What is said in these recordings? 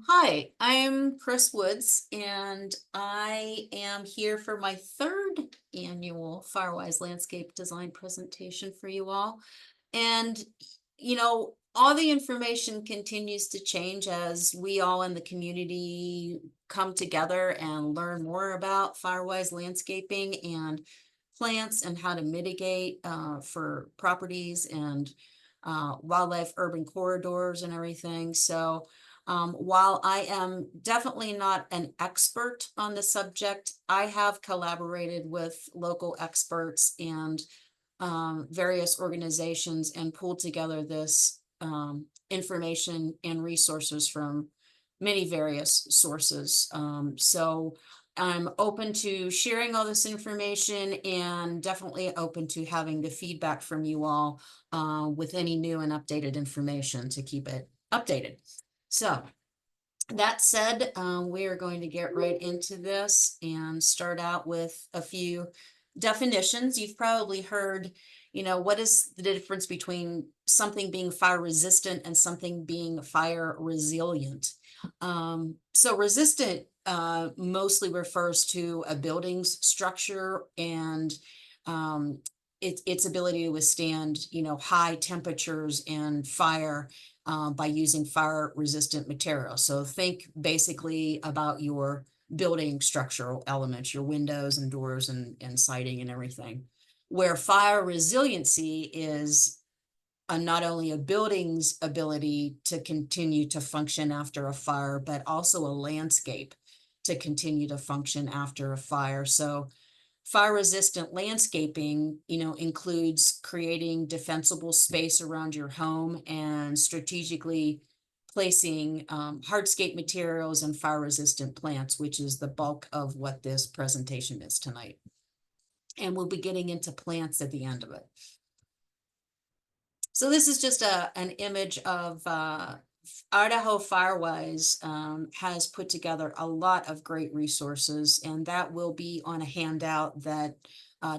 Hi, I'm Chris Woods, and I am here for my third annual Firewise Landscape Design presentation for you all. And, all the information continues to change as we all in the community come together and learn more about Firewise landscaping and plants and how to mitigate for properties and wildlife urban corridors and everything. So, while I am definitely not an expert on the subject, I have collaborated with local experts and various organizations and pulled together this information and resources from many various sources. So I'm open to sharing all this information and definitely open to having the feedback from you all with any new and updated information to keep it updated. So that said, we are going to get right into this and start out with a few definitions. You've probably heard, what is the difference between something being fire resistant and something being fire resilient? So resistant mostly refers to a building's structure and its ability to withstand, high temperatures and fire by using fire resistant materials. So think basically about your building structural elements, your windows and doors and siding and everything. Where fire resiliency is not only a building's ability to continue to function after a fire, but also a landscape to continue to function after a fire. So fire resistant landscaping, includes creating defensible space around your home and strategically placing hardscape materials and fire resistant plants, which is the bulk of what this presentation is tonight. And we'll be getting into plants at the end of it. So this is just an image of Idaho Firewise has put together a lot of great resources, and that will be on a handout that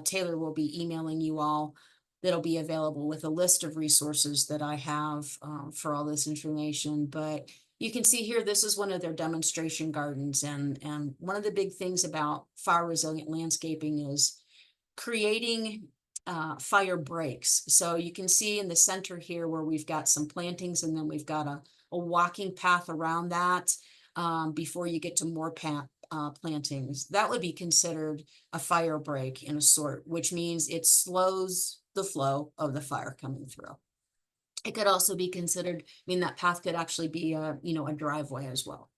Taylor will be emailing you all. That'll be available with a list of resources that I have for all this information. But you can see here, this is one of their demonstration gardens. And one of the big things about fire resilient landscaping is creating fire breaks. So you can see in the center here where we've got some plantings and then we've got a walking path around that before you get to more plantings. That would be considered a fire break in a sort, which means it slows the flow of the fire coming through. It could also be considered, that path could actually be a driveway as well.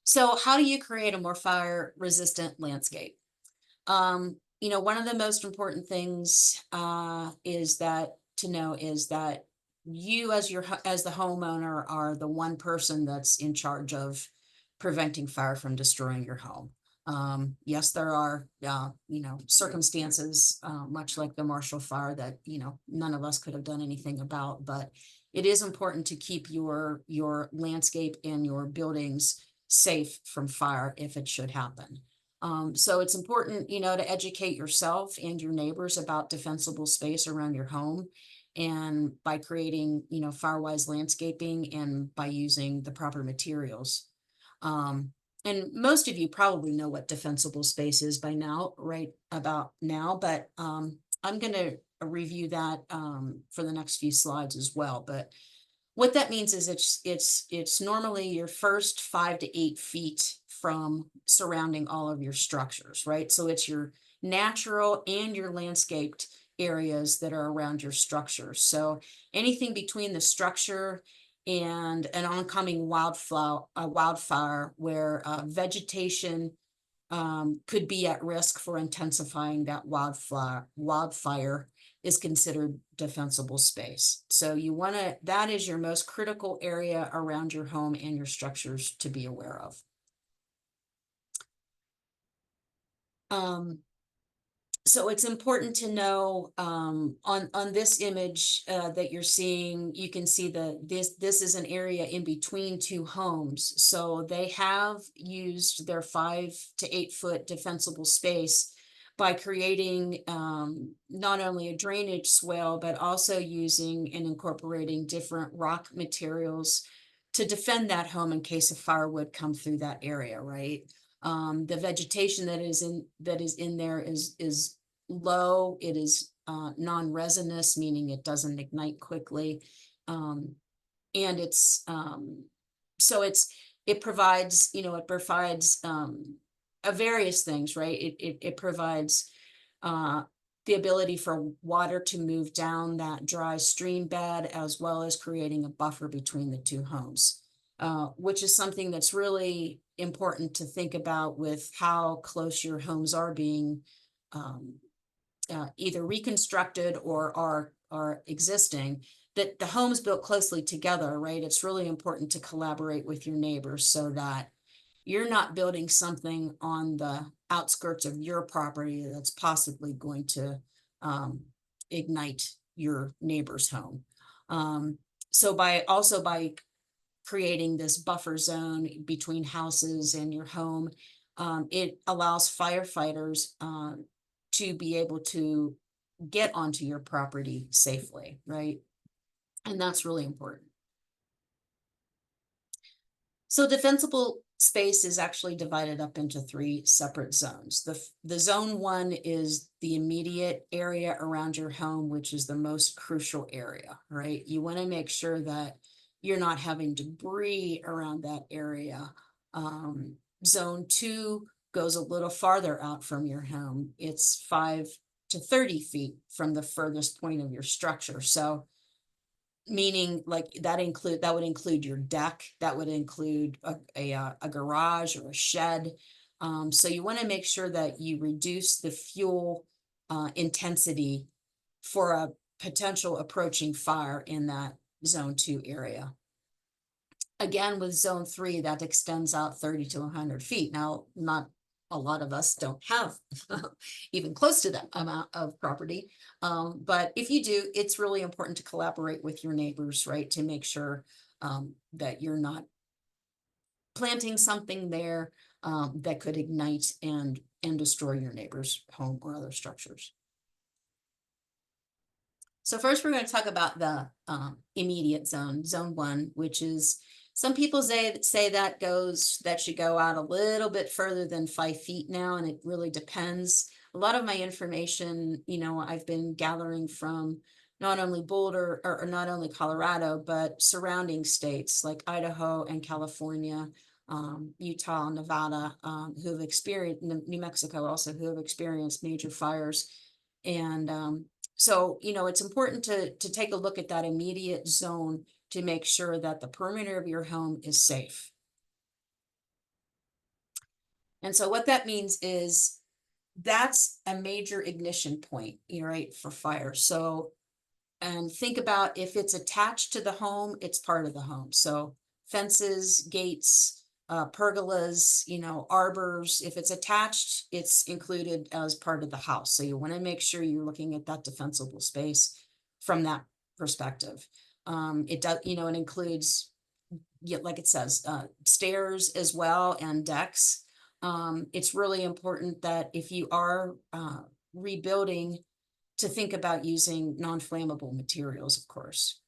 So how do you create a more fire resistant landscape? One of the most important things is that you as the homeowner are the one person that's in charge of preventing fire from destroying your home. Yes, there are circumstances much like the Marshall Fire that none of us could have done anything about, but it is important to keep your landscape and your buildings safe from fire if it should happen. So it's important, to educate yourself and your neighbors about defensible space around your home, and by creating, firewise landscaping and by using the proper materials. And most of you probably know what defensible space is by now, right about now, but I'm going to review that for the next few slides as well. But what that means is it's normally your first 5 to 8 feet from surrounding all of your structures, right? So it's your natural and your landscaped areas that are around your structure. So anything between the structure and an oncoming wildfire where vegetation could be at risk for intensifying that wildfire is considered defensible space. So that is your most critical area around your home and your structures to be aware of. So it's important to know on this image that you're seeing, you can see this is an area in between two homes. So they have used their 5 to 8 foot defensible space by creating not only a drainage swale, but also using and incorporating different rock materials to defend that home in case a fire would come through that area, right? The vegetation that is in there is low. It is non-resinous, meaning it doesn't ignite quickly. And it's so it provides, it provides various things, right? It provides the ability for water to move down that dry stream bed, as well as creating a buffer between the two homes, which is something that's really important to think about with how close your homes are being either reconstructed or are existing, that the homes built closely together, right? It's really important to collaborate with your neighbors so that you're not building something on the outskirts of your property that's possibly going to ignite your neighbor's home. So by creating this buffer zone between houses and your home, it allows firefighters to be able to get onto your property safely, right? And that's really important. So defensible space is actually divided up into 3 separate zones. The zone 1 is the immediate area around your home, which is the most crucial area, right? You want to make sure that you're not having debris around that area. Zone 2 goes a little farther out from your home. It's 5 to 30 feet from the furthest point of your structure. So meaning like that would include your deck, that would include a garage or a shed. So you want to make sure that you reduce the fuel intensity for a potential approaching fire in that zone 2 area. Again, with zone 3, that extends out 30 to 100 feet. Now, not a lot of us don't have even close to that amount of property. But if you do, it's really important to collaborate with your neighbors, right? To make sure that you're not planting something there that could ignite and destroy your neighbor's home or other structures. So first, we're going to talk about the immediate zone, zone 1, which is, some people say that should go out a little bit further than 5 feet now, and it really depends. A lot of my information, I've been gathering from not only Boulder or not only Colorado, but surrounding states like Idaho and California, Utah, Nevada, who have experienced, New Mexico also, who have experienced major fires. And so, it's important to take a look at that immediate zone to make sure that the perimeter of your home is safe. And so what that means is that's a major ignition point, right, for fire. So, and think about if it's attached to the home, it's part of the home. So fences, gates, pergolas, arbors, if it's attached, it's included as part of the house. So you want to make sure you're looking at that defensible space from that perspective. It does, it includes, like it says, stairs as well and decks. It's really important that if you are rebuilding, to think about using non-flammable materials, of course.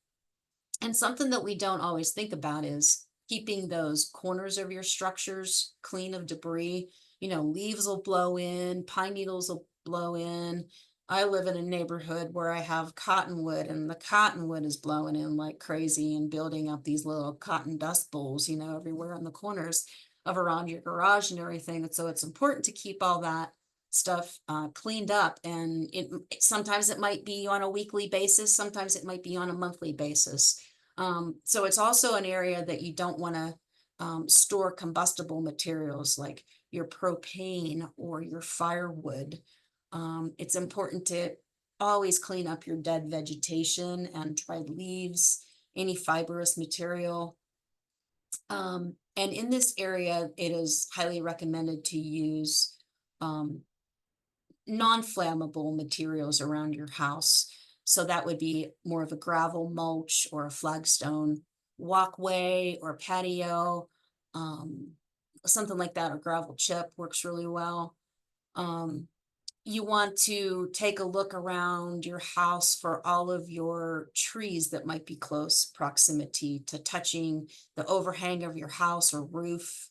And something that we don't always think about is keeping those corners of your structures clean of debris. Leaves will blow in, pine needles will blow in. I live in a neighborhood where I have cottonwood, and the cottonwood is blowing in like crazy and building up these little cotton dust bowls, everywhere on the corners of around your garage and everything. And so it's important to keep all that stuff cleaned up, and sometimes it might be on a weekly basis, sometimes it might be on a monthly basis. So it's also an area that you don't want to store combustible materials like your propane or your firewood. It's important to always clean up your dead vegetation and dried leaves, any fibrous material. And in this area, it is highly recommended to use non-flammable materials around your house. So that would be more of a gravel mulch or a flagstone walkway or patio, something like that, or gravel chip works really well. you want to take a look around your house for all of your trees that might be close proximity to touching the overhang of your house or roof,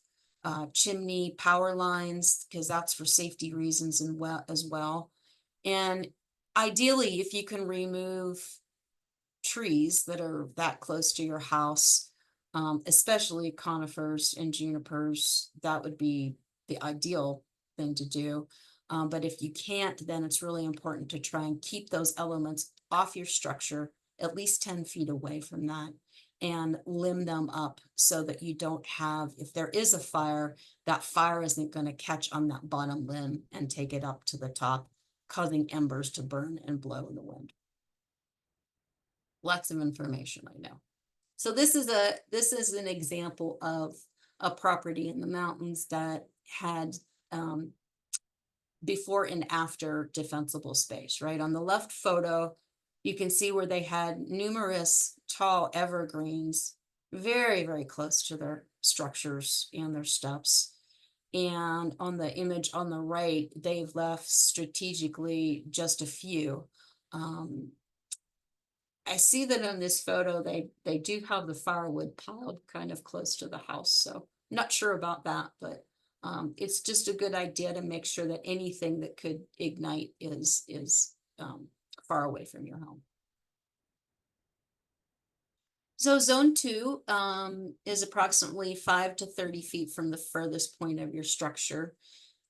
chimney, power lines, because that's for safety reasons and as well. And ideally, if you can remove trees that are that close to your house, especially conifers and junipers, that would be the ideal thing to do. But if you can't, then it's really important to try and keep those elements off your structure, at least 10 feet away from that, and limb them up so that you don't have, if there is a fire, that fire isn't going to catch on that bottom limb and take it up to the top, causing embers to burn and blow in the wind. Lots of information, I know. So this is an example of a property in the mountains that had before and after defensible space, right? On the left photo, you can see where they had numerous tall evergreens very, very close to their structures and their steps. And on the image on the right, they've left strategically just a few. I see that in this photo, they do have the firewood piled kind of close to the house, so not sure about that, but it's just a good idea to make sure that anything that could ignite is far away from your home. So zone 2 is approximately 5 to 30 feet from the furthest point of your structure.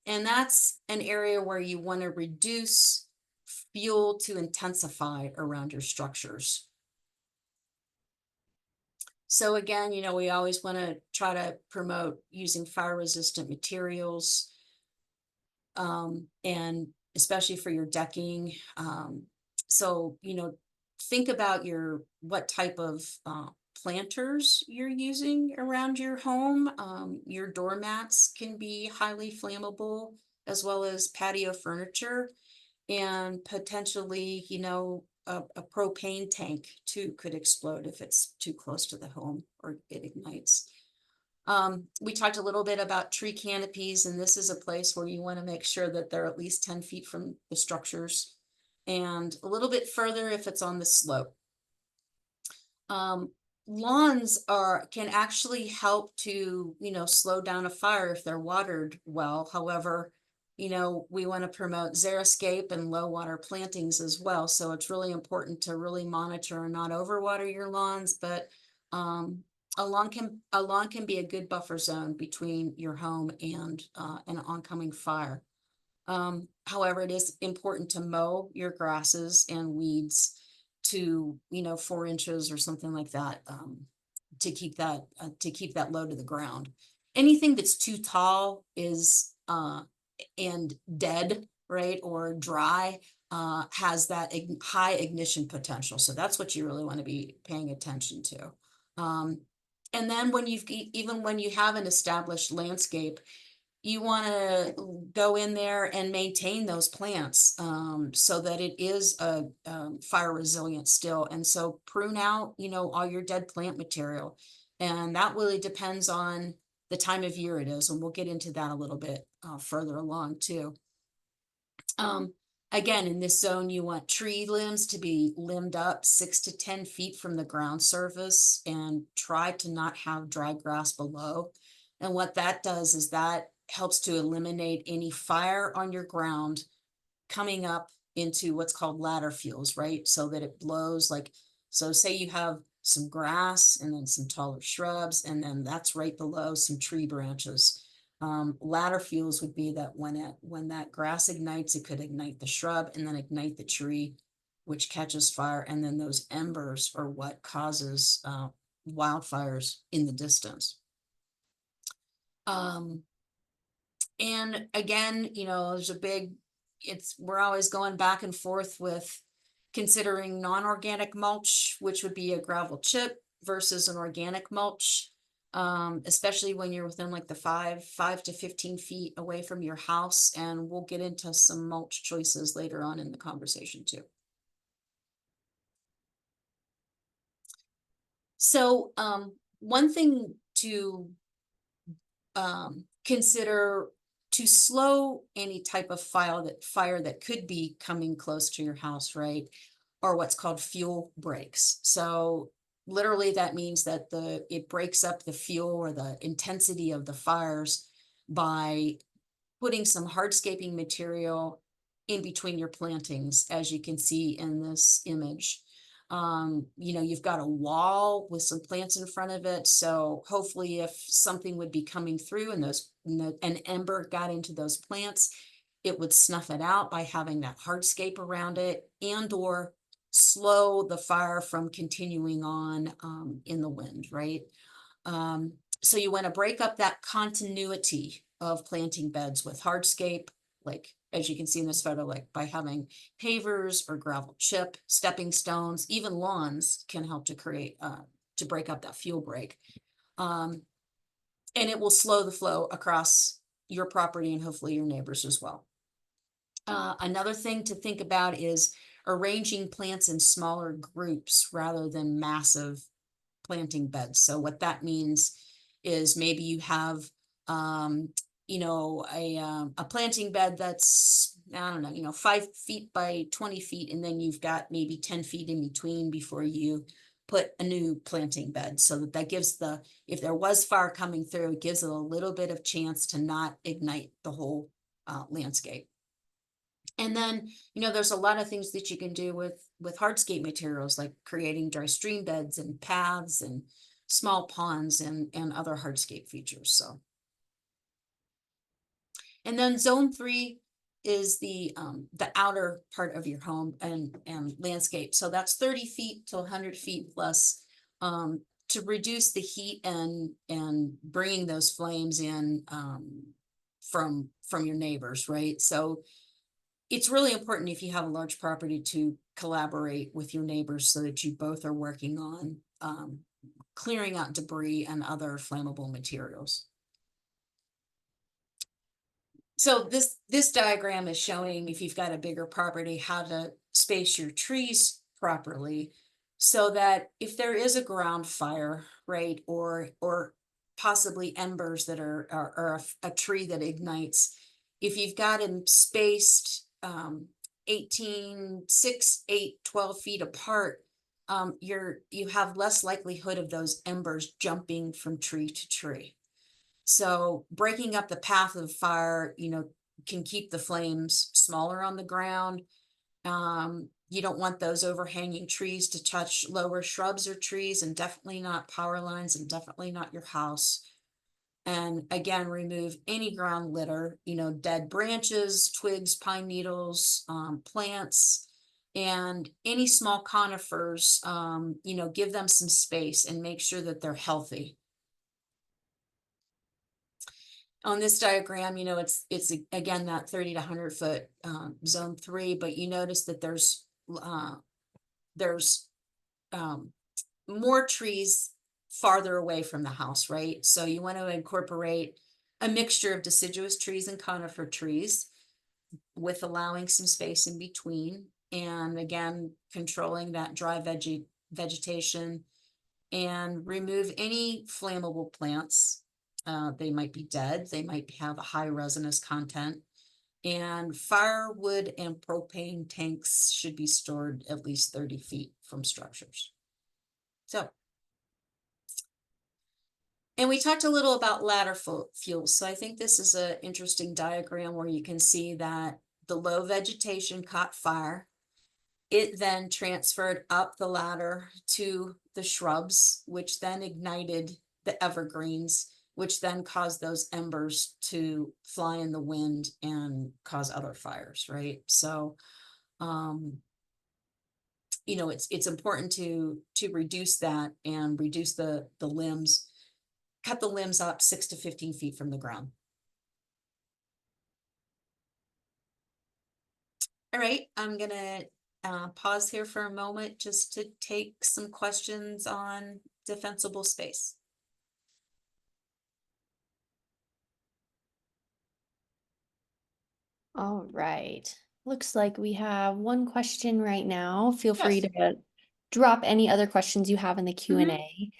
And that's an area where you want to reduce fuel to intensify around your structures. So again, we always want to try to promote using fire resistant materials, and especially for your decking. So, think about what type of planters you're using around your home. Your doormats can be highly flammable, as well as patio furniture, and potentially, a propane tank too could explode if it's too close to the home or it ignites. We talked a little bit about tree canopies, and this is a place where you want to make sure that they're at least 10 feet from the structures, and a little bit further if it's on the slope. Lawns can actually help to, slow down a fire if they're watered well. However, we want to promote xeriscape and low water plantings as well. So it's really important to really monitor and not overwater your lawns, but a lawn can be a good buffer zone between your home and an oncoming fire. However, it is important to mow your grasses and weeds to 4 inches or something like that, to keep that low to the ground. Anything that's too tall is and dead, right, or dry, has that high ignition potential. So that's what you really want to be paying attention to. And then even when you have an established landscape, you want to go in there and maintain those plants, so that it is a fire resilient still. And so prune out, all your dead plant material. And that really depends on the time of year it is. And we'll get into that a little bit further along too. Again, in this zone, you want tree limbs to be limbed up 6 to 10 feet from the ground surface, and try to not have dry grass below. And what that does is that helps to eliminate any fire on your ground coming up into what's called ladder fuels, right? So that it blows so say you have some grass and then some taller shrubs, and then that's right below some tree branches. Ladder fuels would be that when that grass ignites, it could ignite the shrub and then ignite the tree, which catches fire. And then those embers are what causes wildfires in the distance. And again, we're always going back and forth with considering non-organic mulch, which would be a gravel chip, versus an organic mulch. Especially when you're within the 5 to 15 feet away from your house. And we'll get into some mulch choices later on in the conversation too. So one thing to consider to slow any type of fire that could be coming close to your house, right? Are what's called fuel breaks. So literally that means that it breaks up the fuel or the intensity of the fires by putting some hardscaping material in between your plantings, as you can see in this image. You've got a wall with some plants in front of it. So hopefully if something would be coming through and an ember got into those plants, it would snuff it out by having that hardscape around it, and or slow the fire from continuing on in the wind, right? So you want to break up that continuity of planting beds with hardscape, like as you can see in this photo, like by having pavers or gravel chip, stepping stones, even lawns can help to create, to break up that fuel break. And it will slow the flow across your property and hopefully your neighbors as well. Another thing to think about is arranging plants in smaller groups rather than massive planting beds. So what that means is maybe you have a planting bed that's, I don't know, 5 feet by 20 feet, and then you've got maybe 10 feet in between before you put a new planting bed, so that gives if there was fire coming through, it gives it a little bit of chance to not ignite the whole landscape. And then, there's a lot of things that you can do with hardscape materials, like creating dry stream beds and paths and small ponds and other hardscape features. So, and then zone 3 is the outer part of your home and landscape. So that's 30 feet to 100 feet plus, to reduce the heat and bringing those flames in from your neighbors, right? So it's really important, if you have a large property, to collaborate with your neighbors so that you both are working on clearing out debris and other flammable materials. So this diagram is showing, if you've got a bigger property, how to space your trees properly, so that if there is a ground fire, right, or possibly embers that are a tree that ignites, if you've got them spaced 6, 8, 12 feet apart, you have less likelihood of those embers jumping from tree to tree. So breaking up the path of fire, can keep the flames smaller on the ground. You don't want those overhanging trees to touch lower shrubs or trees, and definitely not power lines, and definitely not your house. And again, remove any ground litter, dead branches, twigs, pine needles, plants, and any small conifers, give them some space and make sure that they're healthy. On this diagram, it's again that 30 to 100 foot zone 3, but you notice that there's more trees farther away from the house, right? So you want to incorporate a mixture of deciduous trees and conifer trees, with allowing some space in between, and again, controlling that dry vegetation, and remove any flammable plants. They might be dead, they might have a high resinous content, and firewood and propane tanks should be stored at least 30 feet from structures. So, and we talked a little about ladder fuels. So I think this is an interesting diagram where you can see that the low vegetation caught fire. It then transferred up the ladder to the shrubs, which then ignited the evergreens, which then caused those embers to fly in the wind and cause other fires, right? So, it's important to reduce that and reduce the limbs. Cut the limbs up 6 to 15 feet from the ground. All right, I'm gonna pause here for a moment just to take some questions on defensible space. All right. Looks like we have one question right now. Feel free Yes. to drop any other questions you have in the Q&A.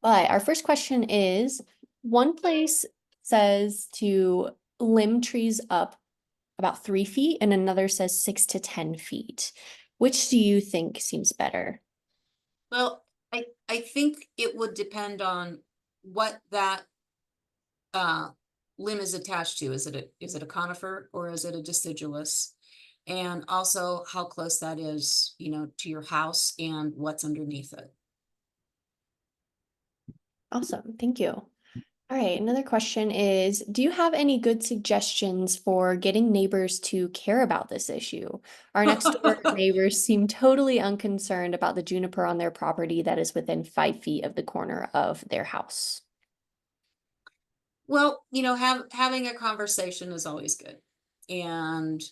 But our first question is, one place says to limb trees up about 3 feet and another says 6 to 10 feet. Which do you think seems better? Well, I think it would depend on what that uh limb is attached to. Is it a conifer or is it a deciduous? And also how close that is, to your house and what's underneath it. Awesome, thank you. All right, another question is, do you have any good suggestions for getting neighbors to care about this issue? Our next door neighbors seem totally unconcerned about the juniper on their property that is within 5 feet of the corner of their house. Well, having a conversation is always good. And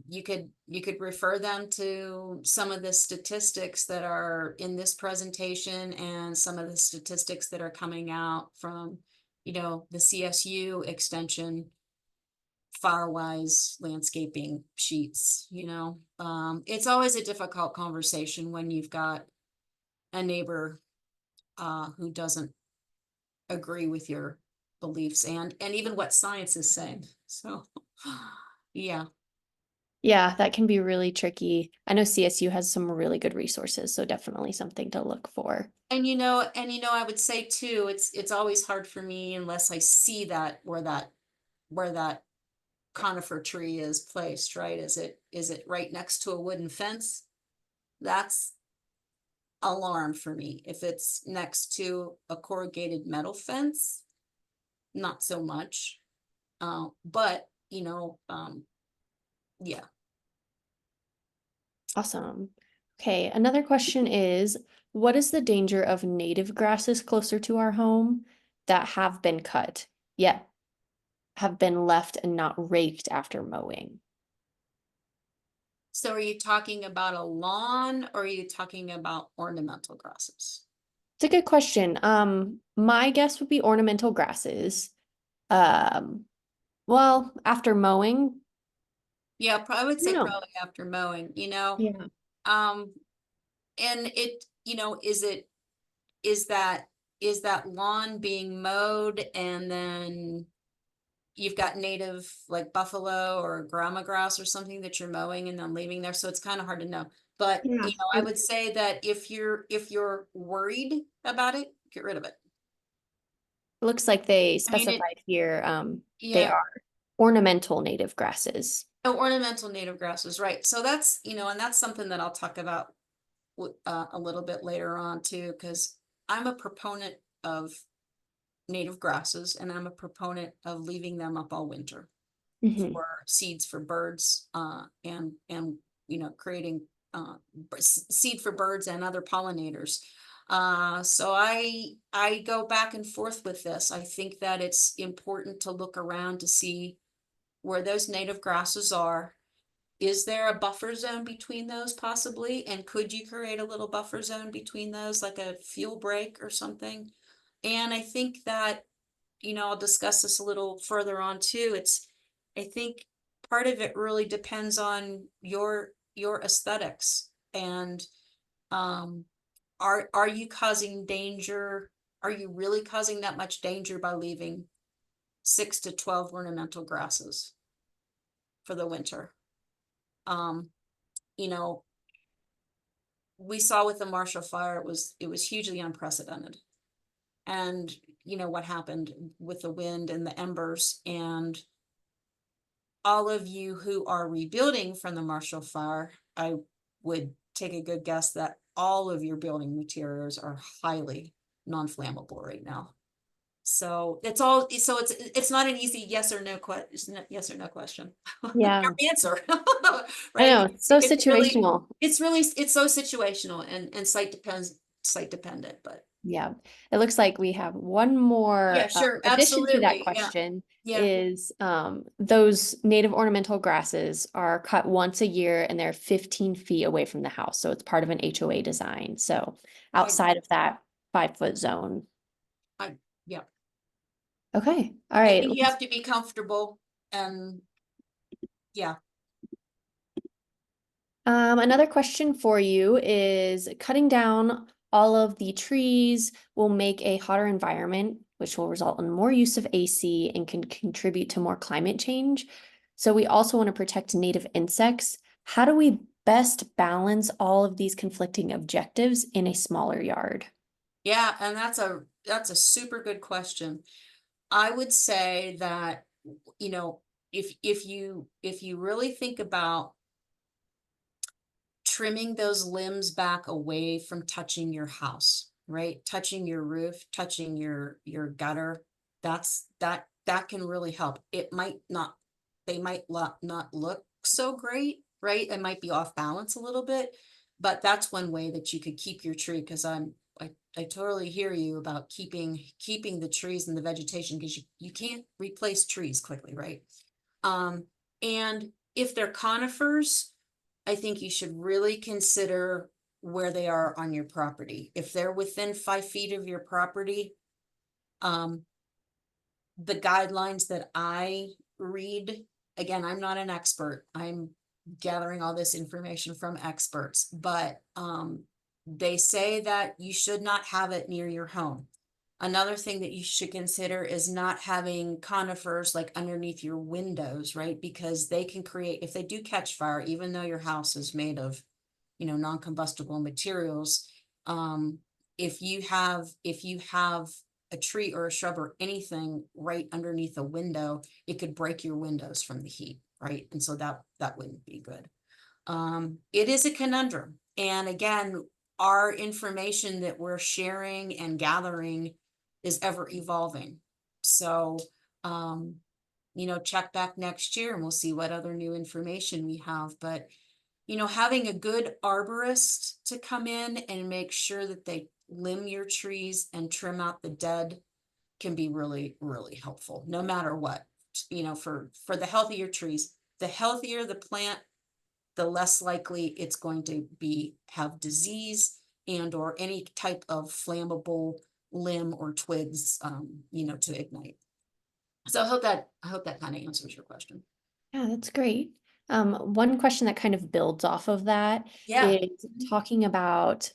you could refer them to some of the statistics that are in this presentation and some of the statistics that are coming out from, the CSU extension firewise landscaping sheets. It's always a difficult conversation when you've got a neighbor who doesn't agree with your beliefs and even what science is saying. So yeah. Yeah, that can be really tricky. I know CSU has some really good resources, so definitely something to look for. I would say too, it's always hard for me unless I see that where that conifer tree is placed, right? Is it right next to a wooden fence? That's alarm for me. If it's next to a corrugated metal fence, not so much. But yeah. Awesome. Okay, another question is, what is the danger of native grasses closer to our home that have been cut, yet have been left and not raked after mowing? So are you talking about a lawn or are you talking about ornamental grasses? It's a good question. My guess would be ornamental grasses. Um, well, after mowing, Yeah, I would say no. probably after mowing, Yeah. um, and is that, is that lawn being mowed and then you've got native like buffalo or grama grass or something that you're mowing and then leaving there. So it's kind of hard to know. But, Yeah. I would say that if you're worried about it, get rid of it. Looks like they I mean, specified here, they yeah. are ornamental native grasses. Oh, ornamental native grasses, right. So that's, and that's something that I'll talk about a little bit later on too, because I'm a proponent of native grasses and I'm a proponent of leaving them up all winter Mhm. for seeds for birds, and creating seed for birds and other pollinators. So I go back and forth with this. I think that it's important to look around to see where those native grasses are. Is there a buffer zone between those possibly? And could you create a little buffer zone between those, like a fuel break or something? And I think that, I'll discuss this a little further on too. I think part of it really depends on your aesthetics and, um, are you causing danger? Are you really causing that much danger by leaving 6 to 12 ornamental grasses for the winter? Um, you know, we saw with the Marshall Fire, it was hugely unprecedented. And what happened with the wind and the embers, and all of you who are rebuilding from the Marshall Fire, I would take a good guess that all of your building materials are highly non-flammable right now. So it's not an easy yes or no question. Yeah, Or answer. I Right? know, it's so It's really, situational. it's so situational and site dependent, but Yeah, it looks like we have one yeah, more sure, addition to that absolutely. Yeah. question Yeah. is those native ornamental grasses are cut once a year and they're 15 feet away from the house. So it's part of an HOA design. So I, outside of that 5 foot zone. I, yeah, Okay. All I right. think you have to be comfortable and yeah. Another question for you is cutting down all of the trees will make a hotter environment which will result in more use of AC and can contribute to more climate change. So we also want to protect native insects. How do we best balance all of these conflicting objectives in a smaller yard? Yeah, and that's a super good question. I would say that, you know, if you really think about trimming those limbs back away from touching your house, right? Touching your roof, touching your gutter, that can really help. It might not, they might not look so great, right? It might be off balance a little bit, but that's one way that you could keep your tree, because I totally hear you about keeping the trees and the vegetation, because you can't replace trees quickly, right? Um, and if they're conifers, I think you should really consider where they are on your property. If they're within 5 feet of your property, um, the guidelines that I read, again, I'm not an expert. I'm gathering all this information from experts, but they say that you should not have it near your home. Another thing that you should consider is not having conifers like underneath your windows, right? Because they can create, if they do catch fire, even though your house is made of, non-combustible materials, um, if you have a tree or a shrub or anything right underneath a window, it could break your windows from the heat, right? And so that wouldn't be good. It is a conundrum. And again, our information that we're sharing and gathering is ever evolving. So, um, check back next year and we'll see what other new information we have. But, having a good arborist to come in and make sure that they limb your trees and trim out the dead can be really, really helpful, no matter what. For the healthier trees, the healthier the plant, the less likely it's going to have disease and or any type of flammable limb or twigs, to ignite. So I hope that kind of answers your question. Yeah, that's great. One question that kind of builds off of that Yeah. is talking about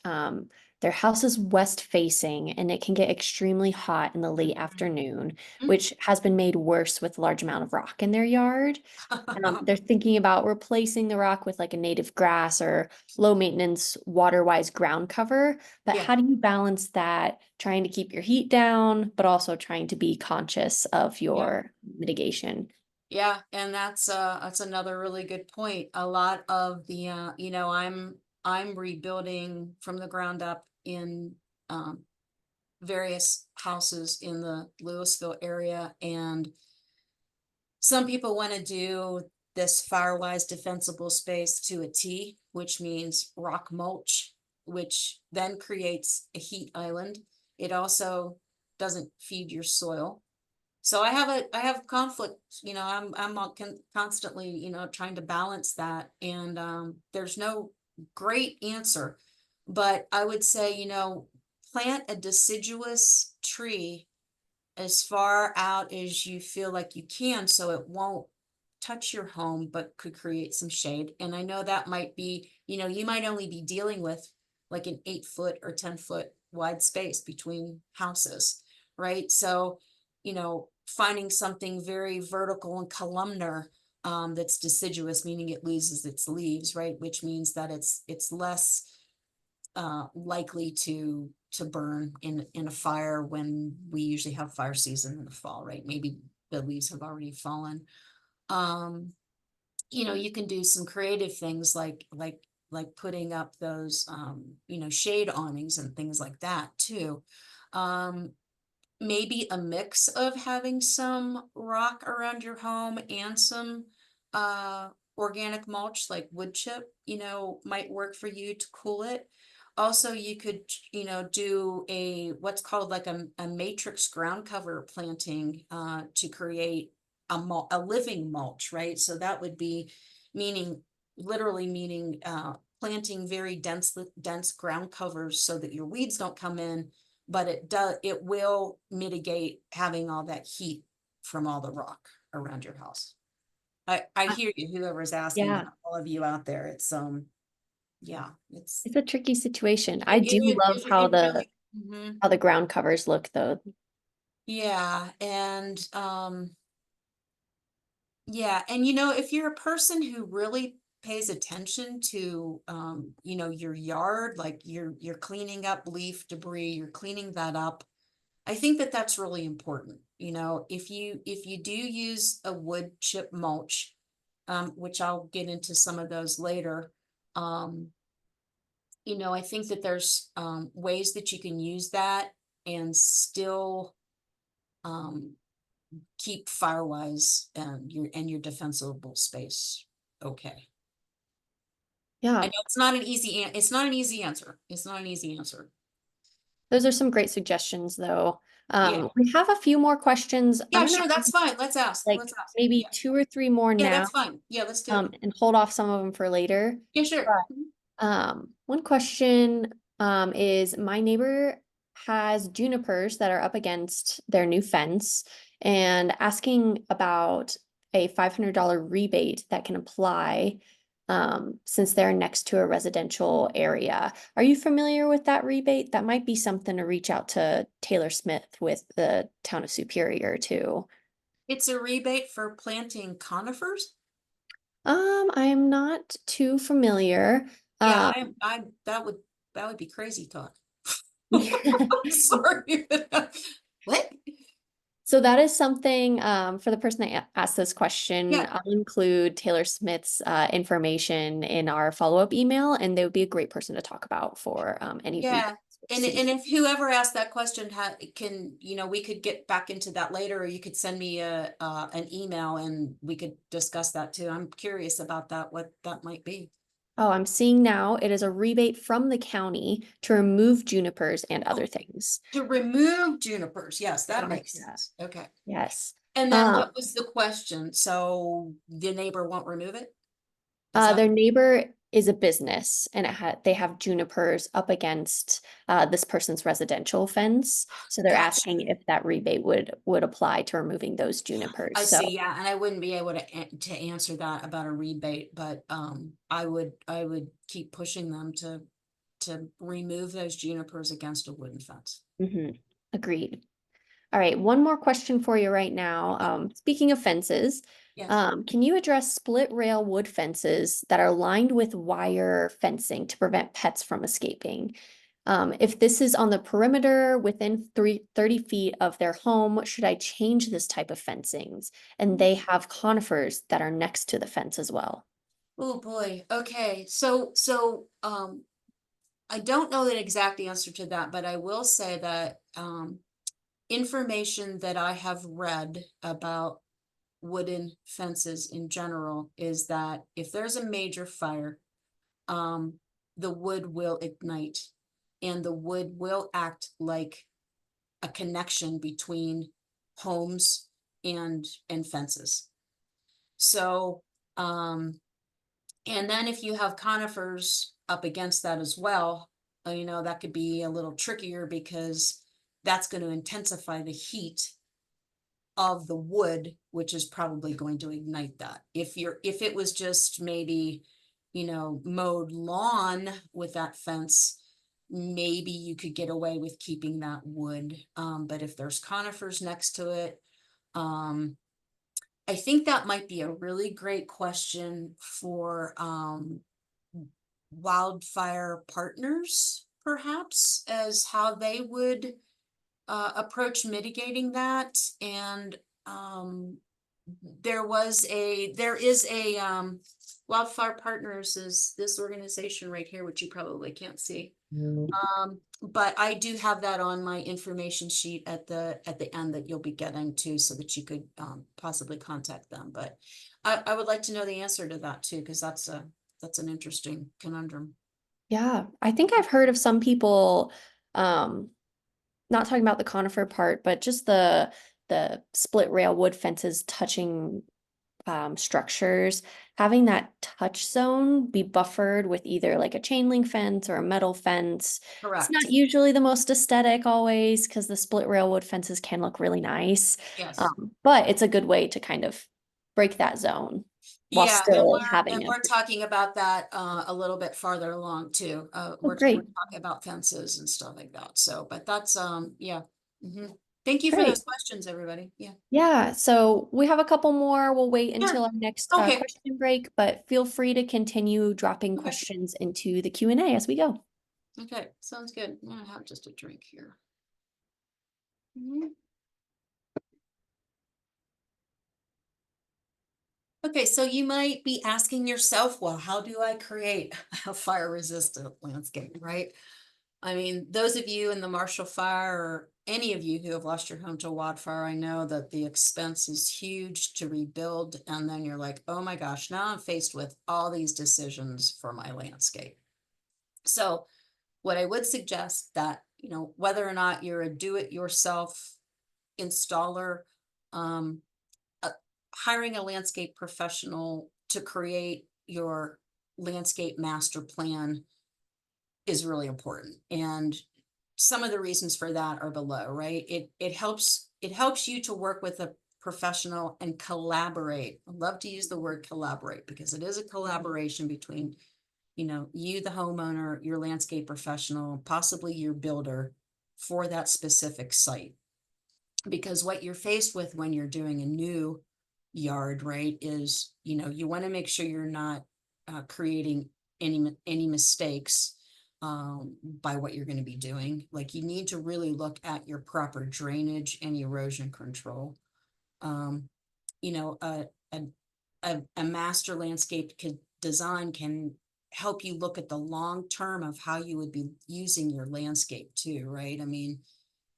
their house is west facing and it can get extremely hot in the late afternoon, which has been made worse with a large amount of rock in their yard. They're thinking about replacing the rock with like a native grass or low maintenance Waterwise ground cover. But Yeah. how do you balance that, trying to keep your heat down, but also trying to be conscious of Yeah. your mitigation? Yeah, and that's another really good point. A lot of the I'm rebuilding from the ground up in um various houses in the Louisville area, and some people want to do this firewise defensible space to a T, which means rock mulch, which then creates a heat island. It also doesn't feed your soil. So I have conflict, I'm constantly, trying to balance that. And there's no great answer, but I would say, plant a deciduous tree as far out as you feel like you can, so it won't touch your home, but could create some shade. And I know that might be, you might only be dealing with like an 8 foot or 10 foot wide space between houses, right? So, finding something very vertical and columnar, that's deciduous, meaning it loses its leaves, right? Which means that it's less likely to burn in a fire when we usually have fire season in the fall, right? Maybe the leaves have already fallen. Um, you can do some creative things like putting up those shade awnings and things like that too. Um, Maybe a mix of having some rock around your home and some uh organic mulch like wood chip, might work for you to cool it. Also, you could, do a what's called like a matrix ground cover planting to create a living mulch, right? So that would be meaning literally meaning planting very dense ground covers so that your weeds don't come in, but it will mitigate having all that heat from all the rock around your house. I Uh, hear you, whoever's asking Yeah, that, all of you out there. Yeah, it's it's a tricky situation. I it do it love it, it really. Mhm. how the ground covers look though. Yeah, yeah, and if you're a person who really pays attention to your yard, like you're cleaning up leaf debris, you're cleaning that up. I think that that's really important. If you do use a wood chip mulch, which I'll get into some of those later, um, I think that there's ways that you can use that and still um, keep firewise and your defensible space okay. I Yeah, know it's not an easy it's not an easy answer. It's not an easy answer. those are some great suggestions, though. Yeah. We have a few more questions. I'm Yeah, gonna sure, that's ask fine. Let's ask. like Let's ask. maybe Yeah. two or three more Yeah, now, that's fine. Yeah, let's do it. and hold off some of them for later. Yeah, sure. Mhm. One question is my neighbor has junipers that are up against their new fence and asking about a $500 rebate that can apply since they're next to a residential area. Are you familiar with that rebate? That might be something to reach out to Taylor Smith with the town of Superior too. It's a rebate for planting conifers. I am not too familiar. Yeah, Um, that would be crazy talk. I'm sorry. What? So that is something for the person that asked this question. Yeah, I'll include Taylor Smith's information in our follow-up email, and they would be a great person to talk about for any yeah. rebates with the And city. if whoever asked that question we could get back into that later, or you could send me an email and we could discuss that too. I'm curious about that, what that might be. Oh, I'm seeing now it is a rebate from the county to remove junipers and other Oh, things. to remove junipers. Yes, that Correct. makes Yeah. sense. Okay. Yes. And then Um, what was the question? So the neighbor won't remove it? Is that? Their neighbor is a business and they have junipers up against this person's residential fence. So they're Gotcha. asking if that rebate would apply to removing those junipers. I see, So yeah, and I wouldn't be able to answer that about a rebate, but I would keep pushing them to remove those junipers against a wooden fence. mhm, agreed. All right, one more question for you right now. Speaking of fences, Yes. can you address split rail wood fences that are lined with wire fencing to prevent pets from escaping? If this is on the perimeter within 30 feet of their home, should I change this type of fencings? And they have conifers that are next to the fence as well. Oh boy. Okay. So I don't know the exact answer to that, but I will say that information that I have read about wooden fences in general is that if there's a major fire, um, the wood will ignite and the wood will act like a connection between homes and fences. So, and then if you have conifers up against that as well, that could be a little trickier because that's going to intensify the heat of the wood, which is probably going to ignite that. If it was just maybe, mowed lawn with that fence, maybe you could get away with keeping that wood. But if there's conifers next to it, um, I think that might be a really great question for wildfire partners, perhaps, as how they would approach mitigating that. And um, there is a Wildfire Partners is this organization right here, which you probably can't see. But I do have that on my information sheet at the end that you'll be getting to so that you could possibly contact them. But I would like to know the answer to that too, because that's an interesting conundrum. Yeah, I think I've heard of some people, um, not talking about the conifer part, but just the split rail wood fences touching structures, having that touch zone be buffered with either like a chain link fence or a metal fence. It's not Correct. usually the most aesthetic always because the split rail wood fences can look really nice. Yes. But it's a good way to kind of break that zone while Yeah, and still we're having and a we're talking about that a little bit farther along too. oh, We're great. talking about fences and stuff like that. So, but that's yeah. Mhm. Thank you for Great. those questions, everybody. Yeah. Yeah, so we have a couple more. We'll wait Sure. until our next Okay. question break, but feel free to continue dropping Okay. questions into the Q&A as we go. Okay. Sounds good. I'm gonna have just a drink here. Mhm. Okay, so you might be asking yourself, well, how do I create a fire resistant landscape, right? I mean, those of you in the Marshall Fire or any of you who have lost your home to a wildfire, I know that the expense is huge to rebuild. And then you're like, oh my gosh, now I'm faced with all these decisions for my landscape. So what I would suggest that, whether or not you're a do-it-yourself installer, um, uh, hiring a landscape professional to create your landscape master plan is really important. And some of the reasons for that are below, right? It helps you to work with a professional and collaborate. I love to use the word collaborate because it is a collaboration between, you, the homeowner, your landscape professional, possibly your builder for that specific site. Because what you're faced with when you're doing a new yard, right, is, you want to make sure you're not creating any mistakes by what you're going to be doing. Like you need to really look at your proper drainage and erosion control. Um, you know, a, a, a master landscape design can help you look at the long term of how you would be using your landscape too, right? I mean,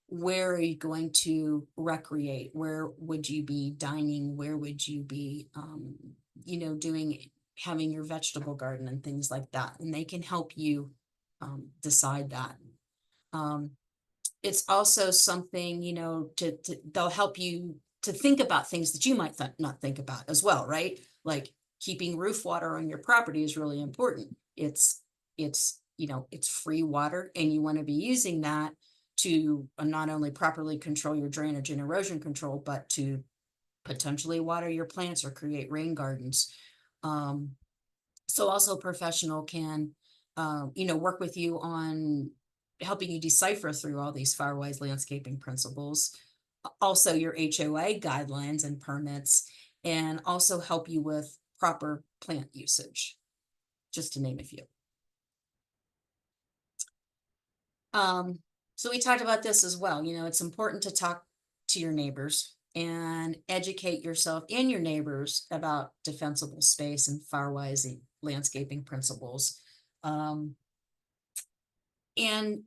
where are you going to recreate? Where would you be dining? Where would you be, having your vegetable garden and things like that? And they can help you decide that. Um, it's also something, they'll help you to think about things that you might not think about as well, right? Like keeping roof water on your property is really important. It's free water and you want to be using that to not only properly control your drainage and erosion control, but to potentially water your plants or create rain gardens. So also a professional can, work with you on helping you decipher through all these firewise landscaping principles, also your HOA guidelines and permits, and also help you with proper plant usage, just to name a few. So we talked about this as well. It's important to talk to your neighbors and educate yourself and your neighbors about defensible space and firewise landscaping principles. Um, and,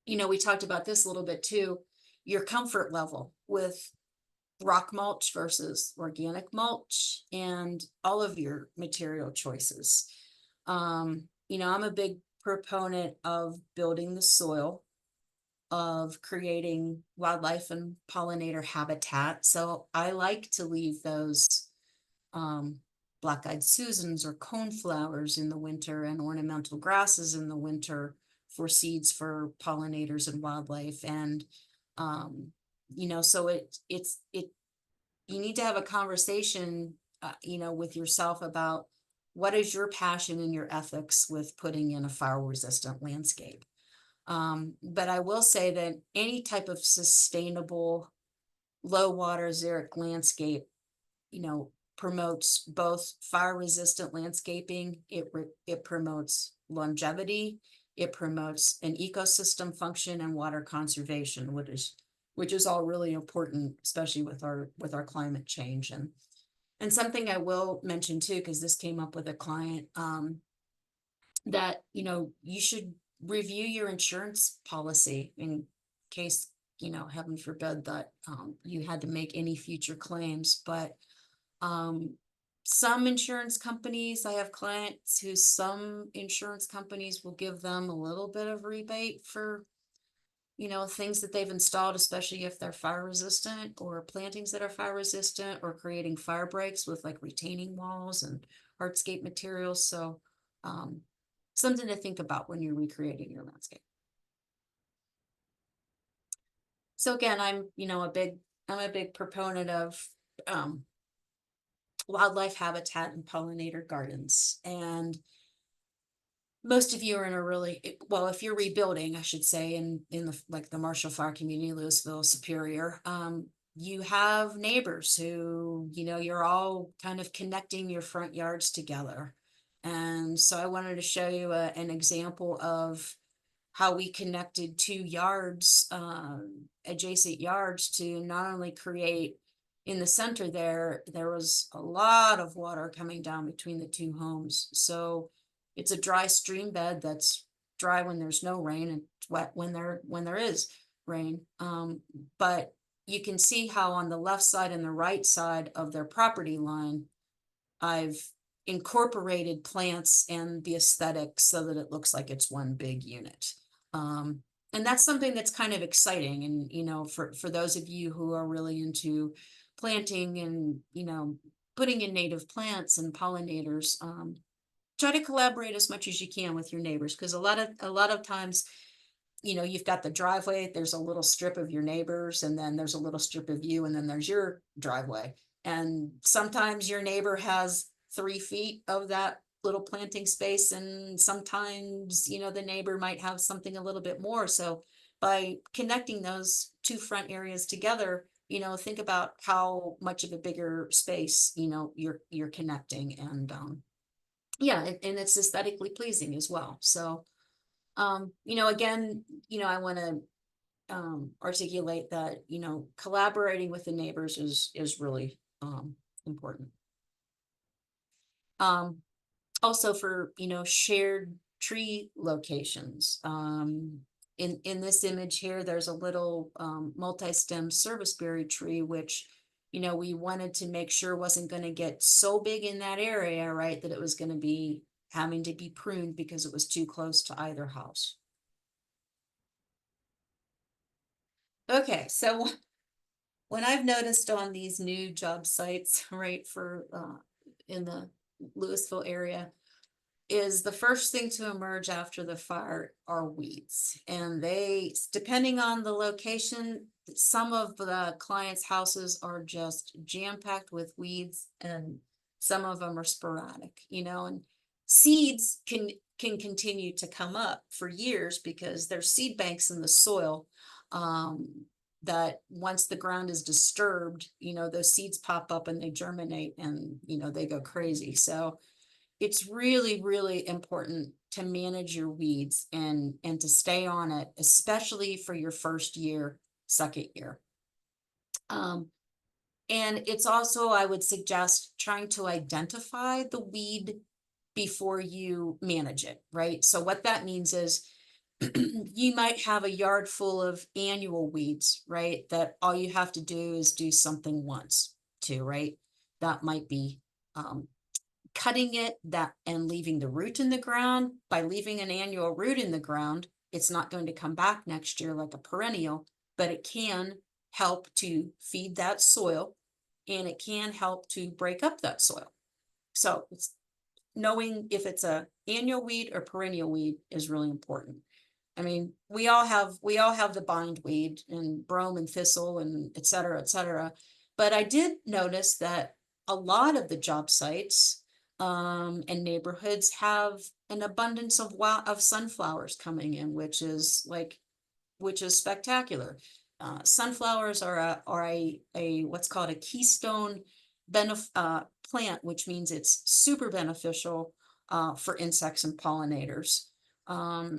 we talked about this a little bit too, your comfort level with rock mulch versus organic mulch and all of your material choices. I'm a big proponent of building the soil, of creating wildlife and pollinator habitat. So I like to leave those black-eyed Susans or coneflowers in the winter and ornamental grasses in the winter for seeds for pollinators and wildlife. And so you need to have a conversation, with yourself about what is your passion and your ethics with putting in a fire resistant landscape. But I will say that any type of sustainable low water xeric landscape, promotes both fire resistant landscaping. It promotes longevity. It promotes an ecosystem function and water conservation, which is all really important, especially with our climate change. And something I will mention too, because this came up with a client, that you should review your insurance policy in case, heaven forbid that you had to make any future claims. But some insurance companies, I have clients who some insurance companies will give them a little bit of rebate for things that they've installed, especially if they're fire resistant, or plantings that are fire resistant, or creating fire breaks with like retaining walls and hardscape materials. So something to think about when you're recreating your landscape. So again, I'm a big proponent of wildlife habitat and pollinator gardens. And most of you are in a really, well, if you're rebuilding, I should say, in the, like the Marshall Fire Community, Louisville, Superior, you have neighbors who, you're all kind of connecting your front yards together. And so I wanted to show you an example of how we connected two yards, adjacent yards, to not only create in the center there was a lot of water coming down between the two homes. So it's a dry stream bed that's dry when there's no rain and wet when there is rain. But you can see how on the left side and the right side of their property line, I've incorporated plants and the aesthetics so that it looks like it's one big unit. And that's something that's kind of exciting. And, for those of you who are really into planting and, putting in native plants and pollinators, try to collaborate as much as you can with your neighbors, because a lot of times, you've got the driveway, there's a little strip of your neighbors, and then there's a little strip of you, and then there's your driveway. And sometimes your neighbor has 3 feet of that little planting space, and sometimes, the neighbor might have something a little bit more. So by connecting those two front areas together, think about how much of a bigger space, you're connecting. And yeah, and it's aesthetically pleasing as well. So again, I want to articulate that, collaborating with the neighbors is really important. Also for, shared tree locations. In this image here, there's a little multi-stem serviceberry tree, which, we wanted to make sure wasn't going to get so big in that area, right, that it was going to be having to be pruned because it was too close to either house. Okay, so when I've noticed on these new job sites, right, for in the Louisville area, is the first thing to emerge after the fire are weeds. And they, depending on the location, some of the clients' houses are just jam-packed with weeds, and some of them are sporadic, and seeds can continue to come up for years because there's seed banks in the soil, that once the ground is disturbed, those seeds pop up and they germinate, and they go crazy. So it's really, really important to manage your weeds and to stay on it, especially for your first year, second year. And it's also, I would suggest, trying to identify the weed before you manage it, right? So what that means is you might have a yard full of annual weeds, right? That all you have to do is do something once to, right? That might be cutting it and leaving the root in the ground. By leaving an annual root in the ground, it's not going to come back next year like a perennial, but it can help to feed that soil, and it can help to break up that soil. So it's knowing if it's a annual weed or perennial weed is really important. I mean, we all have the bindweed and brome and thistle and et cetera, but I did notice that a lot of the job sites and neighborhoods have an abundance of sunflowers coming in, which is spectacular. Sunflowers are a what's called a keystone plant, which means it's super beneficial for insects and pollinators.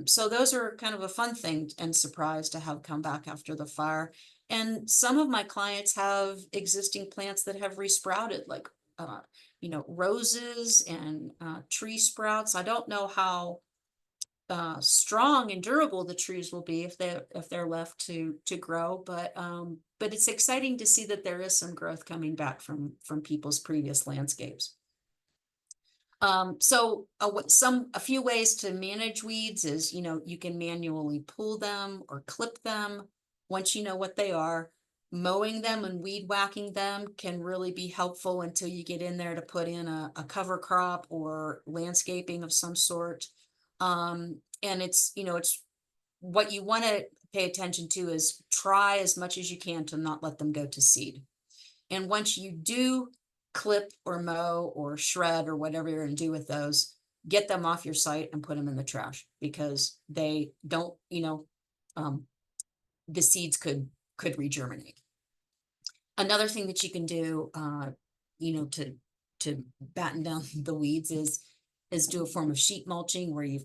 So those are kind of a fun thing and surprise to have come back after the fire. And some of my clients have existing plants that have resprouted, like roses and tree sprouts. I don't know how strong and durable the trees will be if they're left to grow, but it's exciting to see that there is some growth coming back from people's previous landscapes. So a few ways to manage weeds is, you can manually pull them or clip them once you know what they are. Mowing them and weed whacking them can really be helpful until you get in there to put in a cover crop or landscaping of some sort. And it's what you want to pay attention to is try as much as you can to not let them go to seed. And once you do clip or mow or shred or whatever you're going to do with those, get them off your site and put them in the trash because they don't, the seeds could regerminate. Another thing that you can do, to batten down the weeds is do a form of sheet mulching where you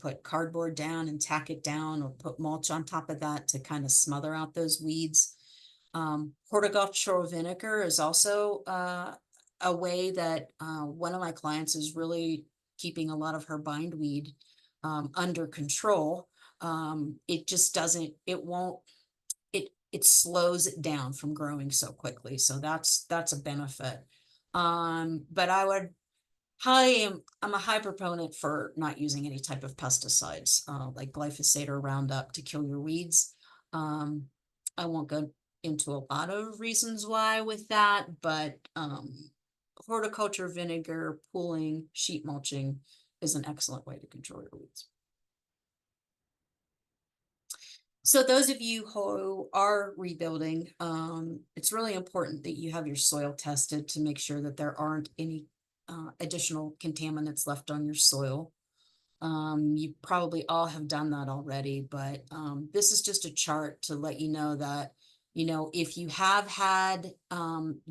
put cardboard down and tack it down, or put mulch on top of that to kind of smother out those weeds. Horticultural vinegar is also a way that one of my clients is really keeping a lot of her bindweed under control. It just doesn't, it slows it down from growing so quickly. So that's a benefit. But I'm a high proponent for not using any type of pesticides, like glyphosate or Roundup to kill your weeds. I won't go into a lot of reasons why with that, but horticulture vinegar, pooling, sheet mulching is an excellent way to control your weeds. So those of you who are rebuilding, it's really important that you have your soil tested to make sure that there aren't any additional contaminants left on your soil. You probably all have done that already, but this is just a chart to let you know that, if you have had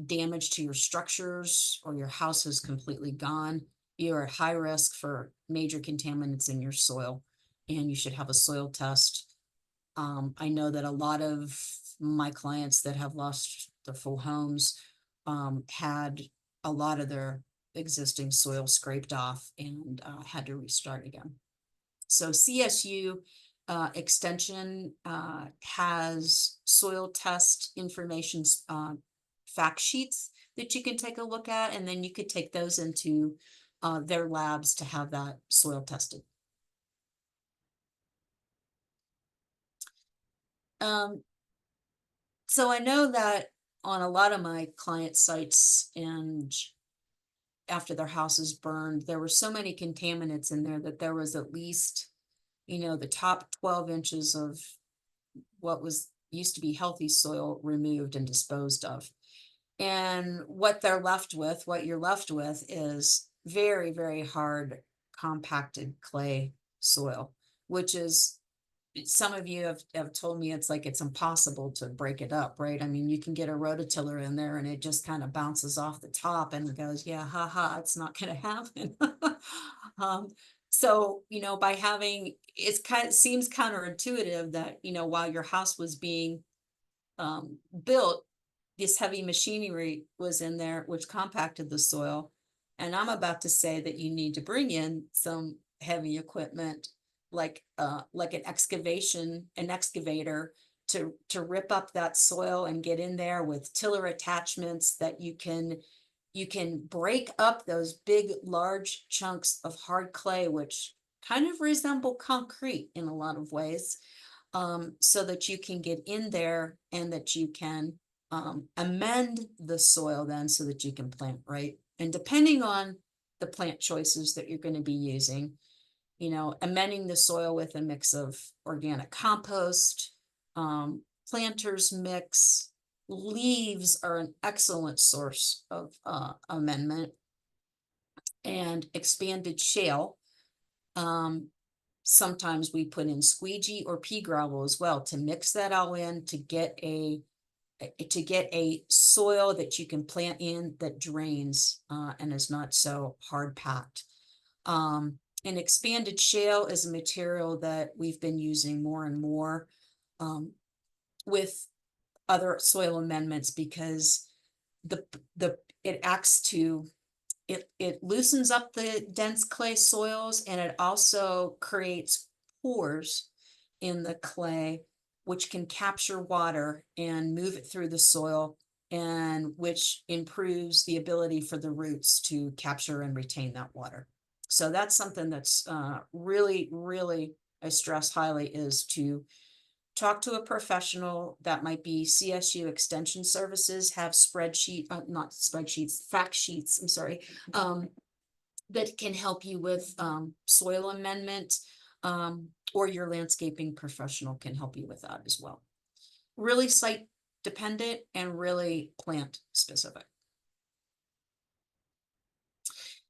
damage to your structures or your house is completely gone, you're at high risk for major contaminants in your soil, and you should have a soil test. I know that a lot of my clients that have lost their full homes had a lot of their existing soil scraped off and had to restart again. So CSU Extension has soil test information fact sheets that you can take a look at, and then you could take those into their labs to have that soil tested. So I know that on a lot of my client sites, and after their houses burned, there were so many contaminants in there that there was at least, the top 12 inches of what was used to be healthy soil removed and disposed of. And what you're left with is very, very hard compacted clay soil, which is, some of you have told me it's impossible to break it up, right? I mean, you can get a rototiller in there and it just kind of bounces off the top and goes, yeah, haha, it's not going to happen. So, by having, seems counterintuitive that, while your house was being built, this heavy machinery was in there, which compacted the soil. And I'm about to say that you need to bring in some heavy equipment like an excavator to rip up that soil and get in there with tiller attachments that you can break up those big, large chunks of hard clay, which kind of resemble concrete in a lot of ways, so that you can get in there and that you can amend the soil then so that you can plant, right? And depending on the plant choices that you're going to be using, amending the soil with a mix of organic compost, planters mix, leaves are an excellent source of amendment, and expanded shale. Sometimes we put in squeegee or pea gravel as well to mix that all in to get a soil that you can plant in that drains and is not so hard packed. And expanded shale is a material that we've been using more and more with other soil amendments because it acts to it loosens up the dense clay soils, and it also creates pores in the clay which can capture water and move it through the soil, and which improves the ability for the roots to capture and retain that water. So that's something that's really, really, I stress highly, is to talk to a professional. That might be CSU Extension Services, have not spreadsheets, fact sheets, I'm sorry, that can help you with soil amendment, or your landscaping professional can help you with that as well. Really site dependent and really plant specific.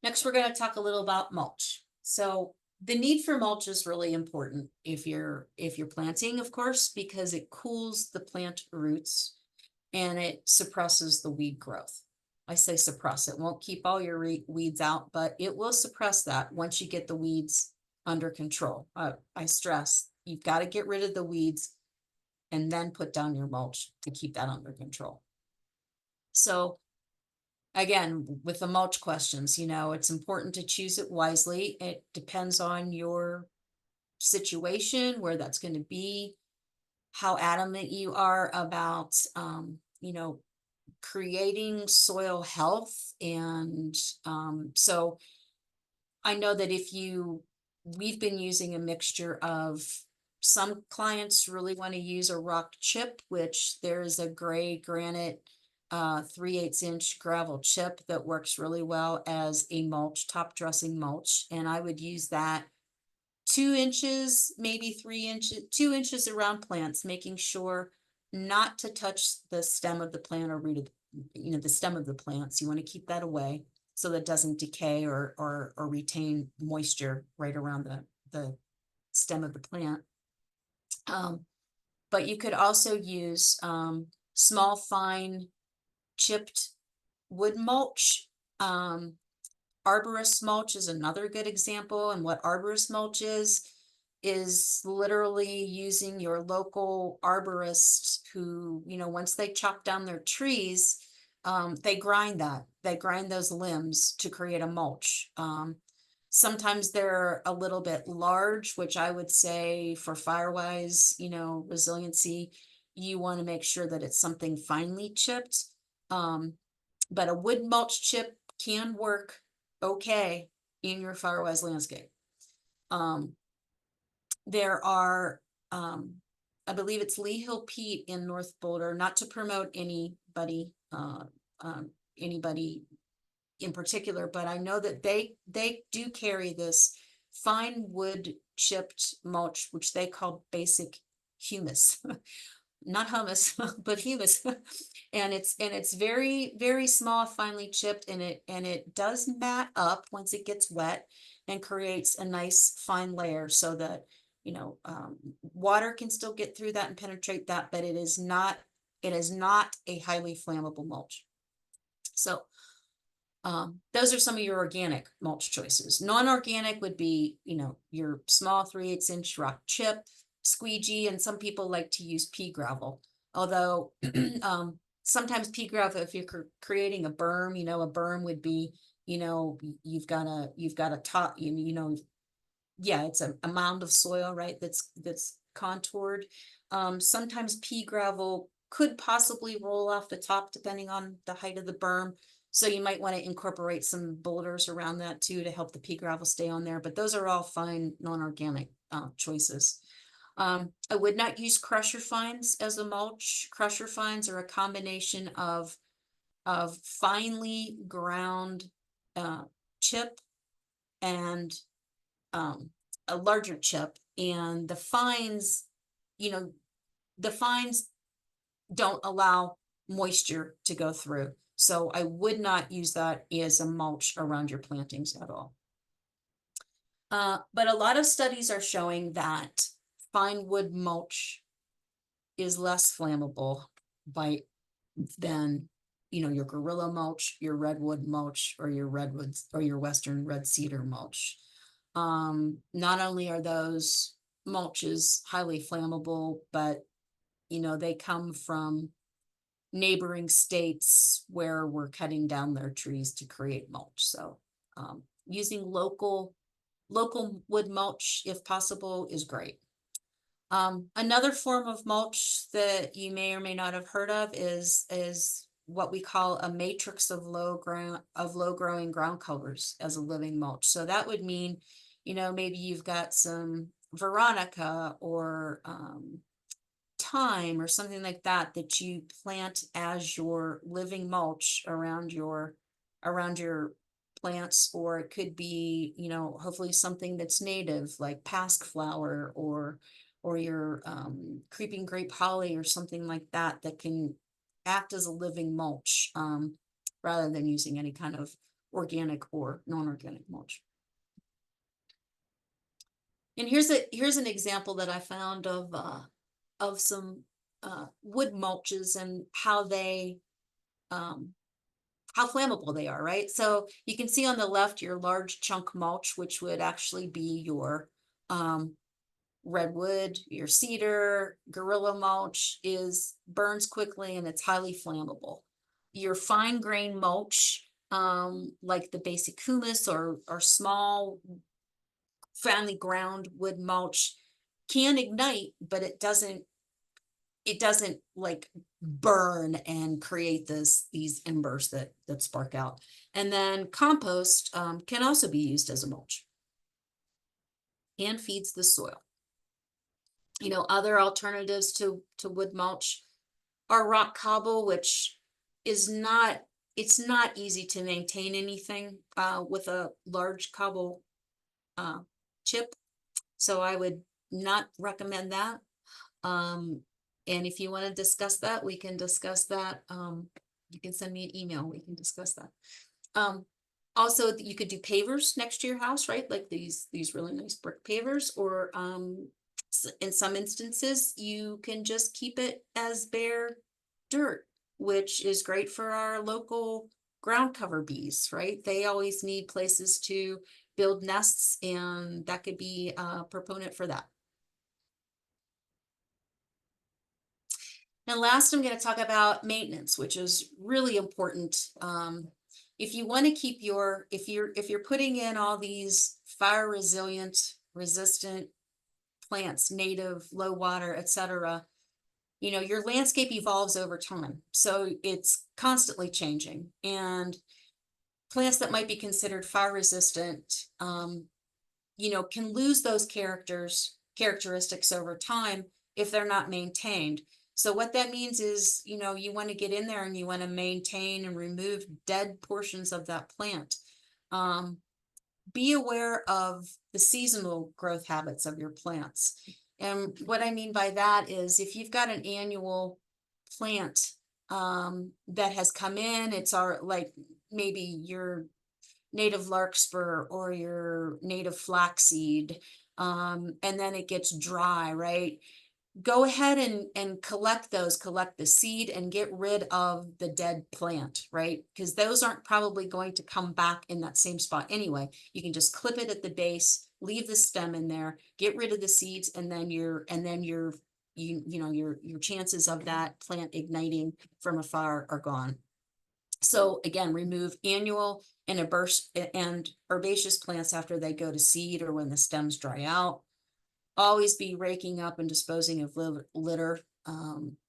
Next, we're going to talk a little about mulch. So the need for mulch is really important if you're planting, of course, because it cools the plant roots and it suppresses the weed growth. I say suppress, it won't keep all your weeds out, but it will suppress that once you get the weeds under control. I stress, you've got to get rid of the weeds and then put down your mulch to keep that under control. So again, with the mulch questions, it's important to choose it wisely. It depends on your situation, where that's going to be, how adamant you are about, creating soil health. And so I know that we've been using a mixture of, some clients really want to use a rock chip, which there's a gray granite 3/8 inch gravel chip that works really well as a mulch, top dressing mulch. And I would use that 2 inches, maybe 3 inches, 2 inches around plants, making sure not to touch the stem of the plant or root of, the stem of the plants. You want to keep that away so that it doesn't decay or retain moisture right around the stem of the plant. But you could also use small, fine, chipped wood mulch. Arborist mulch is another good example. And what arborist mulch is literally using your local arborist who, once they chop down their trees, they grind those limbs to create a mulch. Sometimes they're a little bit large, which I would say for firewise, resiliency, you want to make sure that it's something finely chipped. But a wood mulch chip can work okay in your firewise landscape. There are, I believe it's Lee Hill Peat in North Boulder, not to promote anybody in particular, but I know that they do carry this fine wood chipped mulch, which they call basic humus. Not hummus, but humus. And it's very, very small, finely chipped, and it does mat up once it gets wet and creates a nice fine layer so that, water can still get through that and penetrate that, but it is not a highly flammable mulch. So those are some of your organic mulch choices. Non-organic would be, your small 3/8 inch rock chip, squeegee, and some people like to use pea gravel. Although sometimes pea gravel, if you're creating a berm, a berm would be, you've got a top, yeah, it's a mound of soil, right? That's contoured. Sometimes pea gravel could possibly roll off the top depending on the height of the berm. So you might want to incorporate some boulders around that too to help the pea gravel stay on there. But those are all fine non-organic choices. I would not use crusher fines as a mulch. Crusher fines are a combination of finely ground chip and a larger chip, and the fines don't allow moisture to go through. So I would not use that as a mulch around your plantings at all. But a lot of studies are showing that fine wood mulch is less flammable than your gorilla mulch, your redwood mulch, or your redwoods or your western red cedar mulch. Not only are those mulches highly flammable, but they come from neighboring states where we're cutting down their trees to create mulch. So using local wood mulch, if possible, is great. Another form of mulch that you may or may not have heard of is what we call a matrix of low growing ground covers as a living mulch. So that would mean, maybe you've got some veronica or thyme or something like that you plant as your living mulch around your plants, or it could be, hopefully something that's native like pasque flower or your creeping grape holly or something like that can act as a living mulch rather than using any kind of organic or non-organic mulch. And here's an example that I found of some wood mulches and um, how flammable they are, right? So you can see on the left your large chunk mulch, which would actually be your redwood, your cedar, gorilla mulch burns quickly and it's highly flammable. Your fine grain mulch, like the basic humus or small family ground wood mulch can ignite, but it doesn't like burn and create these embers that spark out. And then compost can also be used as a mulch and feeds the soil. Other alternatives to wood mulch are rock cobble, which is not it's not easy to maintain anything with a large cobble uh, chip. So I would not recommend that. And if you want to discuss that, we can discuss that. You can send me an email. We can discuss that. Also, you could do pavers next to your house, right? Like these really nice brick pavers, or in some instances, you can just keep it as bare dirt, which is great for our local ground cover bees, right? They always need places to build nests, and that could be a proponent for that. And last, I'm going to talk about maintenance, which is really important. If you want to keep if you're putting in all these fire resistant plants, native, low water, etc., your landscape evolves over time. So it's constantly changing. And plants that might be considered fire resistant, can lose those characteristics over time if they're not maintained. So what that means is, you want to get in there and you want to maintain and remove dead portions of that plant. Be aware of the seasonal growth habits of your plants. And what I mean by that is if you've got an annual plant that has come in, it's like maybe your native larkspur or your native flaxseed, and then it gets dry, right? Go ahead and collect the seed and get rid of the dead plant, right? Because those aren't probably going to come back in that same spot anyway. You can just clip it at the base, leave the stem in there, get rid of the seeds, and then your chances of that plant igniting from a fire are gone. So again, remove annual and herbaceous plants after they go to seed or when the stems dry out. Always be raking up and disposing of litter,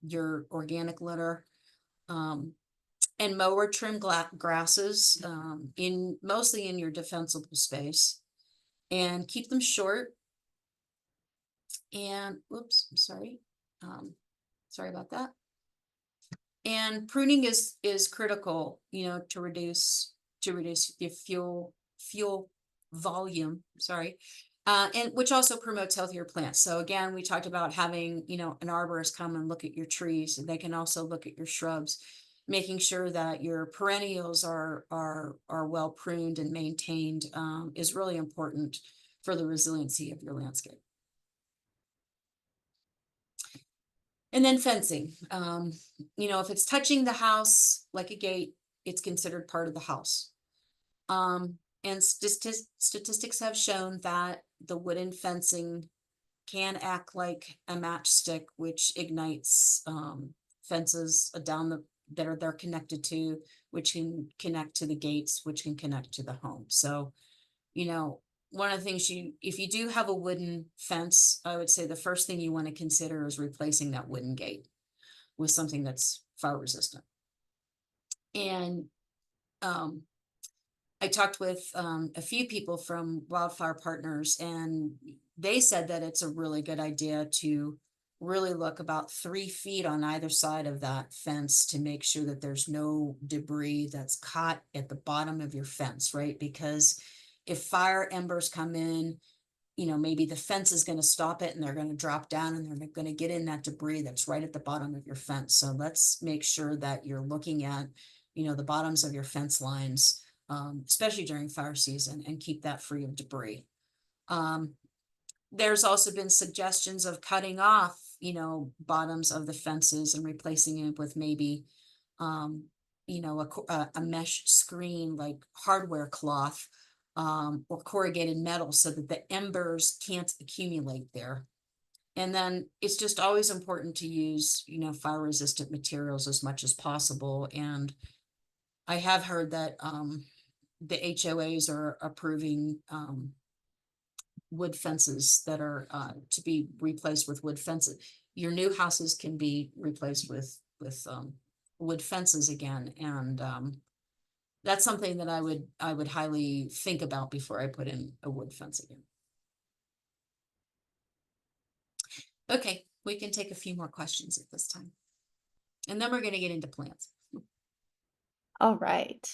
your organic litter, and mow or trim grasses mostly in your defensible space, and keep them short. And oops, sorry about that. And pruning is critical, to reduce the fuel volume. Sorry. And which also promotes healthier plants. So again, we talked about having, an arborist come and look at your trees, and they can also look at your shrubs, making sure that your perennials are well pruned and maintained, is really important for the resiliency of your landscape. And then fencing, if it's touching the house like a gate, it's considered part of the house. And statistics have shown that the wooden fencing can act like a matchstick, which ignites fences that they're connected to, which can connect to the gates, which can connect to the home. So, one of the things if you do have a wooden fence, I would say the first thing you want to consider is replacing that wooden gate with something that's fire resistant. And I talked with a few people from Wildfire Partners, and they said that it's a really good idea to really look about 3 feet on either side of that fence to make sure that there's no debris that's caught at the bottom of your fence, right? Because if fire embers come in, maybe the fence is going to stop it and they're going to drop down and they're going to get in that debris that's right at the bottom of your fence. So let's make sure that you're looking at, the bottoms of your fence lines, especially during fire season, and keep that free of debris. there's also been suggestions of cutting off, bottoms of the fences and replacing it with maybe, a mesh screen, like hardware cloth, or corrugated metal, so that the embers can't accumulate there. And then it's just always important to use, fire resistant materials as much as possible. And I have heard that, the HOAs are approving, wood fences that are, to be replaced with wood fences. Your new houses can be replaced with wood fences again, and that's something that I would highly think about before I put in a wood fence again. Okay, we can take a few more questions at this time, and then we're going to get into plants. All right.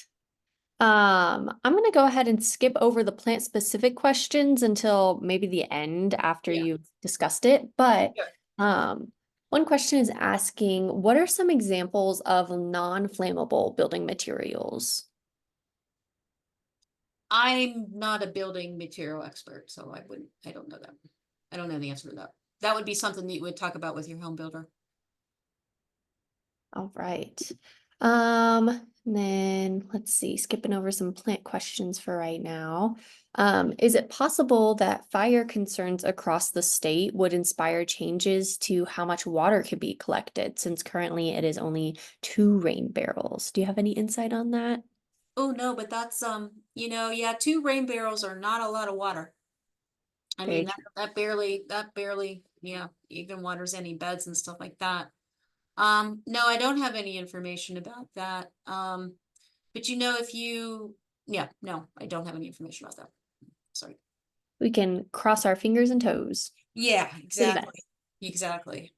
I'm going to go ahead and skip over the plant specific questions until maybe the end after Yeah. you've discussed it. But Sure. one question is asking, what are some examples of non-flammable building materials? I'm not a building material expert, so I don't know that. I don't know the answer to that. That would be something that you would talk about with your home builder. All right. Then let's see, skipping over some plant questions for right now. Is it possible that fire concerns across the state would inspire changes to how much water could be collected, since currently it is only 2 rain barrels? Do you have any insight on that? Oh, no, but that's, yeah, 2 rain barrels are not a lot of water. I Very mean, true. that barely, yeah, even waters any beds and stuff like that. No, I don't have any information about that. But if yeah, no, I don't have any information about that. Sorry. We can cross our fingers and toes Yeah, for the exactly. best. Exactly.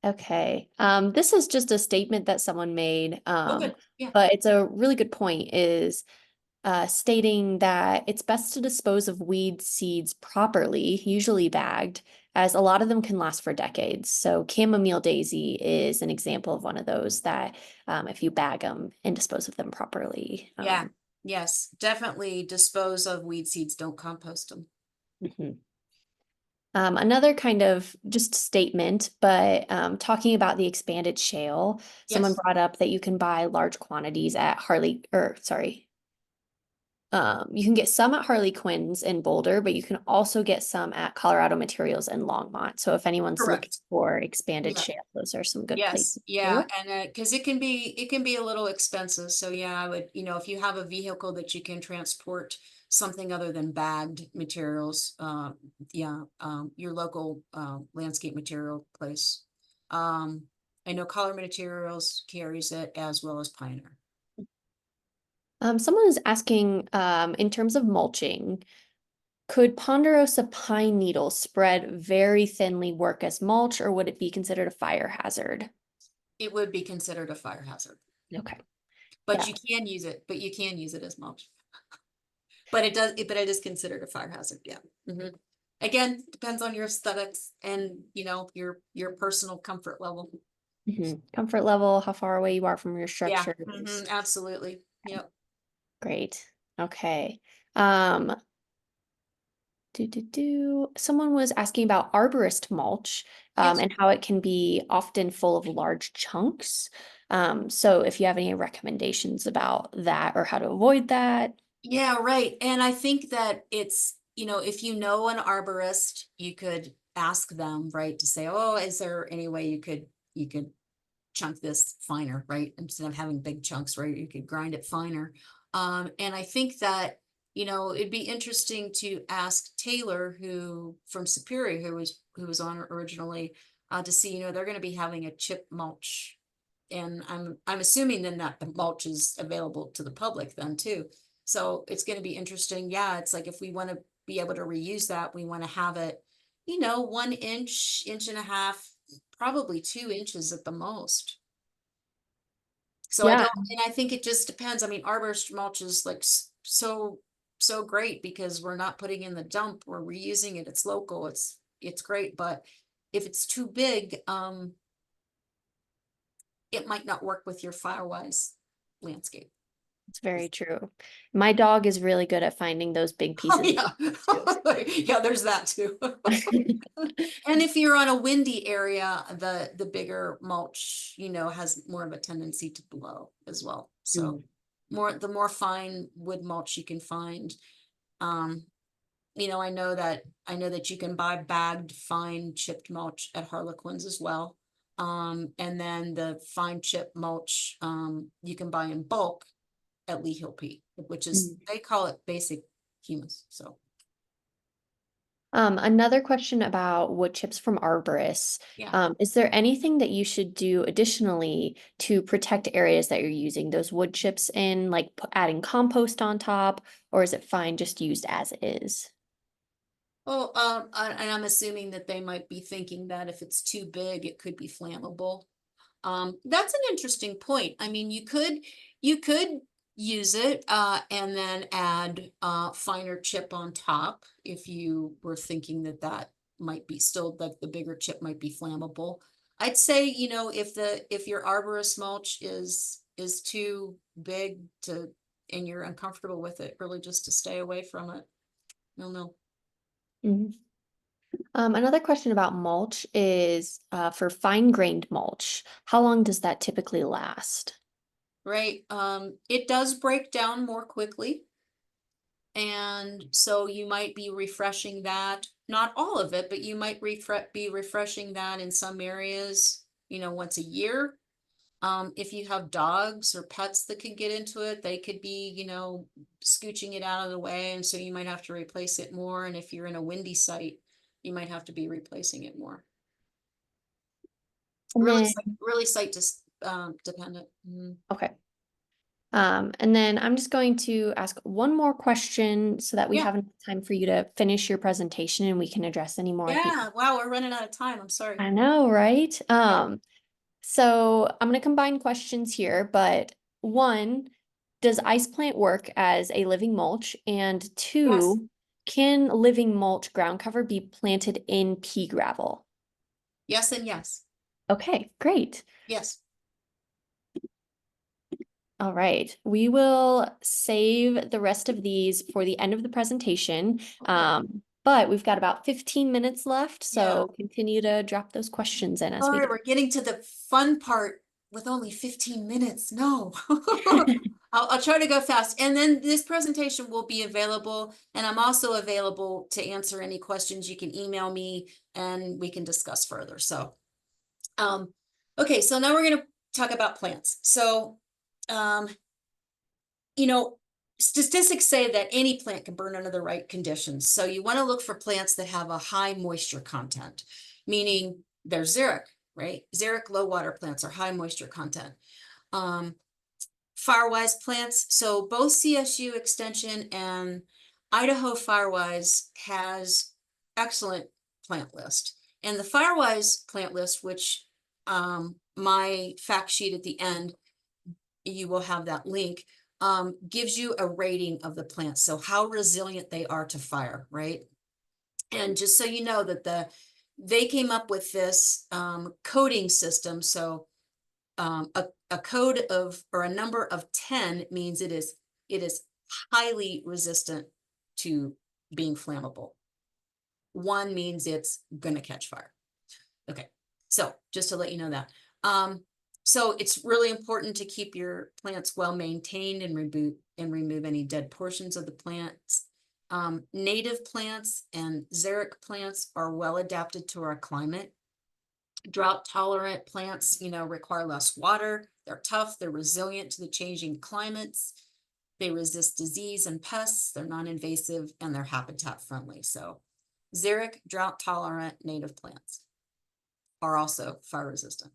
Okay. This is just a statement that someone made, Oh, good. Yeah. but it's a really good point, is stating that it's best to dispose of weed seeds properly, usually bagged, as a lot of them can last for decades. So chamomile daisy is an example of one of those that, if you bag them and dispose of them properly. Yeah. Yes, definitely dispose of weed seeds. Don't compost them. Mhm. Another kind of just statement, but talking about the expanded shale, someone Yes. brought up that you can buy large quantities at Harley, or sorry, you can get some at Harley Quinn's in Boulder, but you can also get some at Colorado Materials in Longmont. So if anyone's looking Correct. for expanded Yeah. shale, those are some good places Yes, to yeah, look. and because it can be a little expensive. So yeah, I would, if you have a vehicle that you can transport something other than bagged materials, yeah, your local landscape material place. Um, I know Color Materials carries it as well as Pioneer. Someone is asking, in terms of mulching, could ponderosa pine needles spread very thinly work as mulch, or would it be considered a fire hazard? It would be considered a fire hazard, Okay. but Yeah. you can use it as mulch. But it is considered a fire hazard, yeah. Mhm. Again, depends on your aesthetics and, your personal comfort level. Comfort level, how far away you are from your Yeah, structures. absolutely. Yep. Great. Okay. Um, Someone was asking about arborist mulch, Yes. and how it can be often full of large chunks. So if you have any recommendations about that or how to avoid that. Yeah, right. And I think that if you know an arborist, you could ask them, right, to say, oh, is there any way you could chunk this finer, right? Instead of having big chunks, right? You could grind it finer. And I think that, it'd be interesting to ask Taylor, who from Superior, who was on originally, to see, they're going to be having a chip mulch. And I'm assuming then that the mulch is available to the public then too. So it's going to be interesting. Yeah, it's like if we want to be able to reuse that, we want to have it, 1 inch, inch and a half, probably 2 inches at the most. So Yeah. I think it just depends. I mean, arborist mulch is like so great because we're not putting in the dump, we're reusing it. It's local. It's great. But if it's too big, it might not work with your firewise landscape. It's very true. My dog is really good at finding those big Oh, pieces yeah. too. Yeah, there's that too. And if you're on a windy area, the bigger mulch, has more of a tendency to blow as well. So Mm. the more fine wood mulch you can find. Um, I know that you can buy bagged fine chipped mulch at Harlequin's as well. And then the fine chip mulch, you can buy in bulk at Lee Hill Pete, which is, Mm. they call it basic humus. So, Another question about wood chips from arborists. yeah. Is there anything that you should do additionally to protect areas that you're using those wood chips in, like adding compost on top, or is it fine just used as is? Well, and I'm assuming that they might be thinking that if it's too big, it could be flammable. That's an interesting point. I mean, you could use it, and then add, finer chip on top if you were thinking that that might be still, like the bigger chip might be flammable. I'd say, if your arborist mulch is too big and you're uncomfortable with it, really just to stay away from it. No. Mhm. Another question about mulch is for fine-grained mulch, how long does that typically last? Right, it does break down more quickly. And so you might be refreshing that, not all of it, but you might be refreshing that in some areas, once a year. If you have dogs or pets that could get into it, they could be, scooching it out of the way. And so you might have to replace it more. And if you're in a windy site, you might have to be replacing it more. And Really, then, really site dependent. okay. And then I'm just going to ask one more question so that we Yeah, have enough time for you to finish your presentation and we can address any more at the yeah. Wow, we're running out of time. I'm sorry. I know, right? Yeah. So I'm going to combine questions here, but one, does ice plant work as a living mulch? And Yes. two, can living mulch ground cover be planted in pea gravel? Yes, and yes. Okay, great. Yes. All right, we will save the rest of these for the end of the presentation. Okay. But we've got about 15 minutes left, Yeah. so continue to drop those questions in as All we right, go. we're getting to the fun part with only 15 minutes. No. I'll try to go fast. And then this presentation will be available, and I'm also available to answer any questions. You can email me and we can discuss further. So, um, okay, so now we're going to talk about plants. So, um, you know, statistics say that any plant can burn under the right conditions. So you want to look for plants that have a high moisture content, meaning they're xeric, right? Xeric low water plants are high moisture content. Um, Firewise plants. So both CSU Extension and Idaho Firewise has excellent plant list. And the Firewise plant list, which my fact sheet at the end, you will have that link, gives you a rating of the plants. So how resilient they are to fire, right? And just so you know that they came up with this coding system. So a code of, or a number of 10 means it is highly resistant to being flammable. 1 means it's gonna catch fire. Okay, so just to let you know that. So it's really important to keep your plants well maintained and remove any dead portions of the plants. Native plants and xeric plants are well adapted to our climate. Drought tolerant plants, require less water. They're tough, they're resilient to the changing climates. They resist disease and pests, they're non-invasive, and they're habitat friendly. So xeric, drought tolerant native plants are also fire resistant.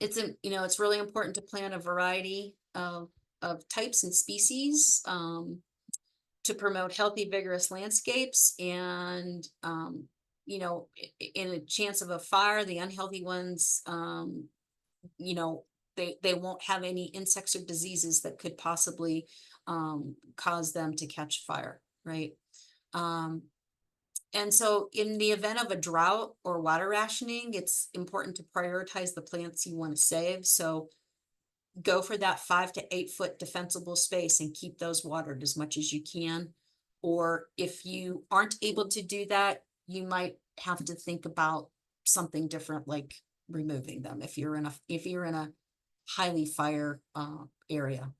It's really important to plant a variety of types and species to promote healthy, vigorous landscapes. And, in a chance of a fire, the unhealthy ones, you know, they won't have any insects or diseases that could possibly cause them to catch fire, right? Um, And so in the event of a drought or water rationing, it's important to prioritize the plants you want to save. So go for that 5 to 8 foot defensible space and keep those watered as much as you can. Or if you aren't able to do that, you might have to think about something different, like removing them if you're in a highly fire area.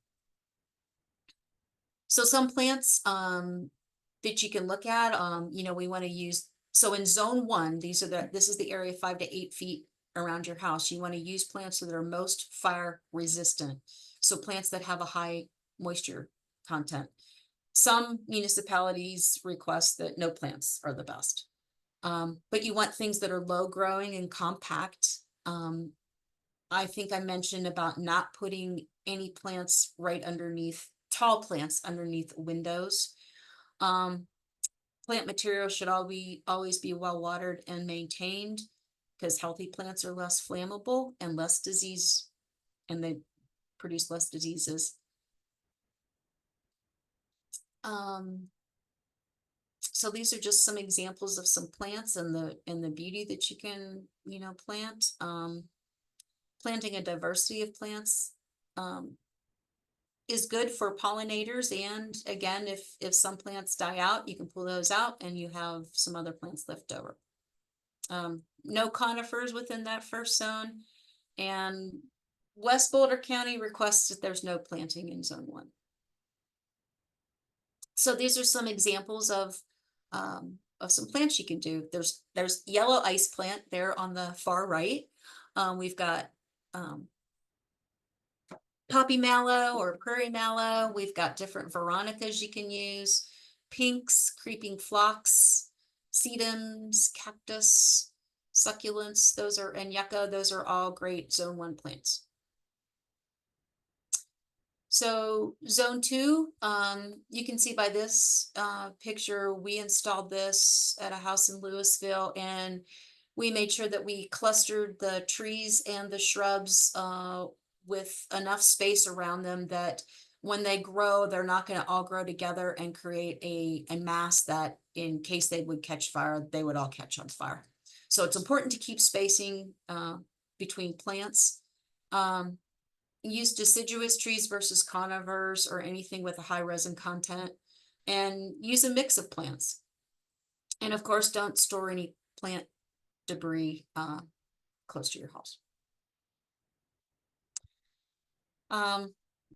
So some plants that you can look at, we want to use, so in zone 1, this is the area 5 to 8 feet around your house. You want to use plants that are most fire resistant. So plants that have a high moisture content. Some municipalities request that no plants are the best. But you want things that are low growing and compact. I think I mentioned about not putting any plants right underneath, tall plants underneath windows. Plant material should always be well watered and maintained, because healthy plants are less flammable and less disease, and they produce less diseases. So these are just some examples of some plants and the beauty that you can, plant. Planting a diversity of plants is good for pollinators, and again, if some plants die out, you can pull those out and you have some other plants left over. No conifers within that first zone, and West Boulder County requests that there's no planting in zone 1. So these are some examples of some plants you can do. There's yellow ice plant there on the far right. We've got poppy mallow or prairie mallow. We've got different veronicas you can use, pinks, creeping phlox, sedums, cactus, succulents, and yucca. Those are all great zone 1 plants. So zone 2, you can see by this picture, we installed this at a house in Louisville, and we made sure that we clustered the trees and the shrubs with enough space around them that when they grow, they're not going to all grow together and create a mass that, in case they would catch fire, they would all catch on fire. So it's important to keep spacing between plants. Use deciduous trees versus conifers or anything with a high resin content, and use a mix of plants. And of course, don't store any plant debris close to your house.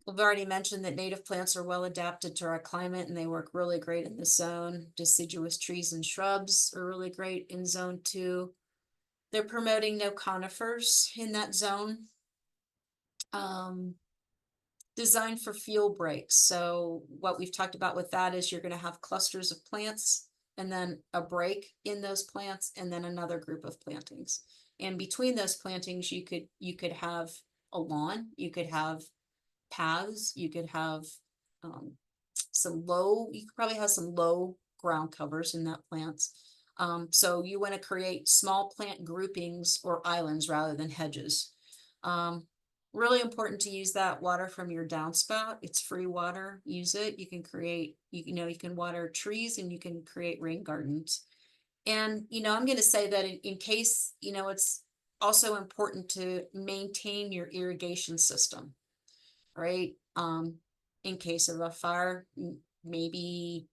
We've already mentioned that native plants are well adapted to our climate and they work really great in this zone. Deciduous trees and shrubs are really great in zone 2. They're promoting no conifers in that zone. Designed for fuel breaks. So what we've talked about with that is you're going to have clusters of plants and then a break in those plants and then another group of plantings. And between those plantings, you could have a lawn, you could have paths, you could have you could probably have some low ground covers in that plants. So you want to create small plant groupings or islands rather than hedges. Really important to use that water from your downspout. It's free water. Use it. You can create, you can water trees and you can create rain gardens. And, I'm going to say that in case, it's also important to maintain your irrigation system, right? In case of a fire, maybe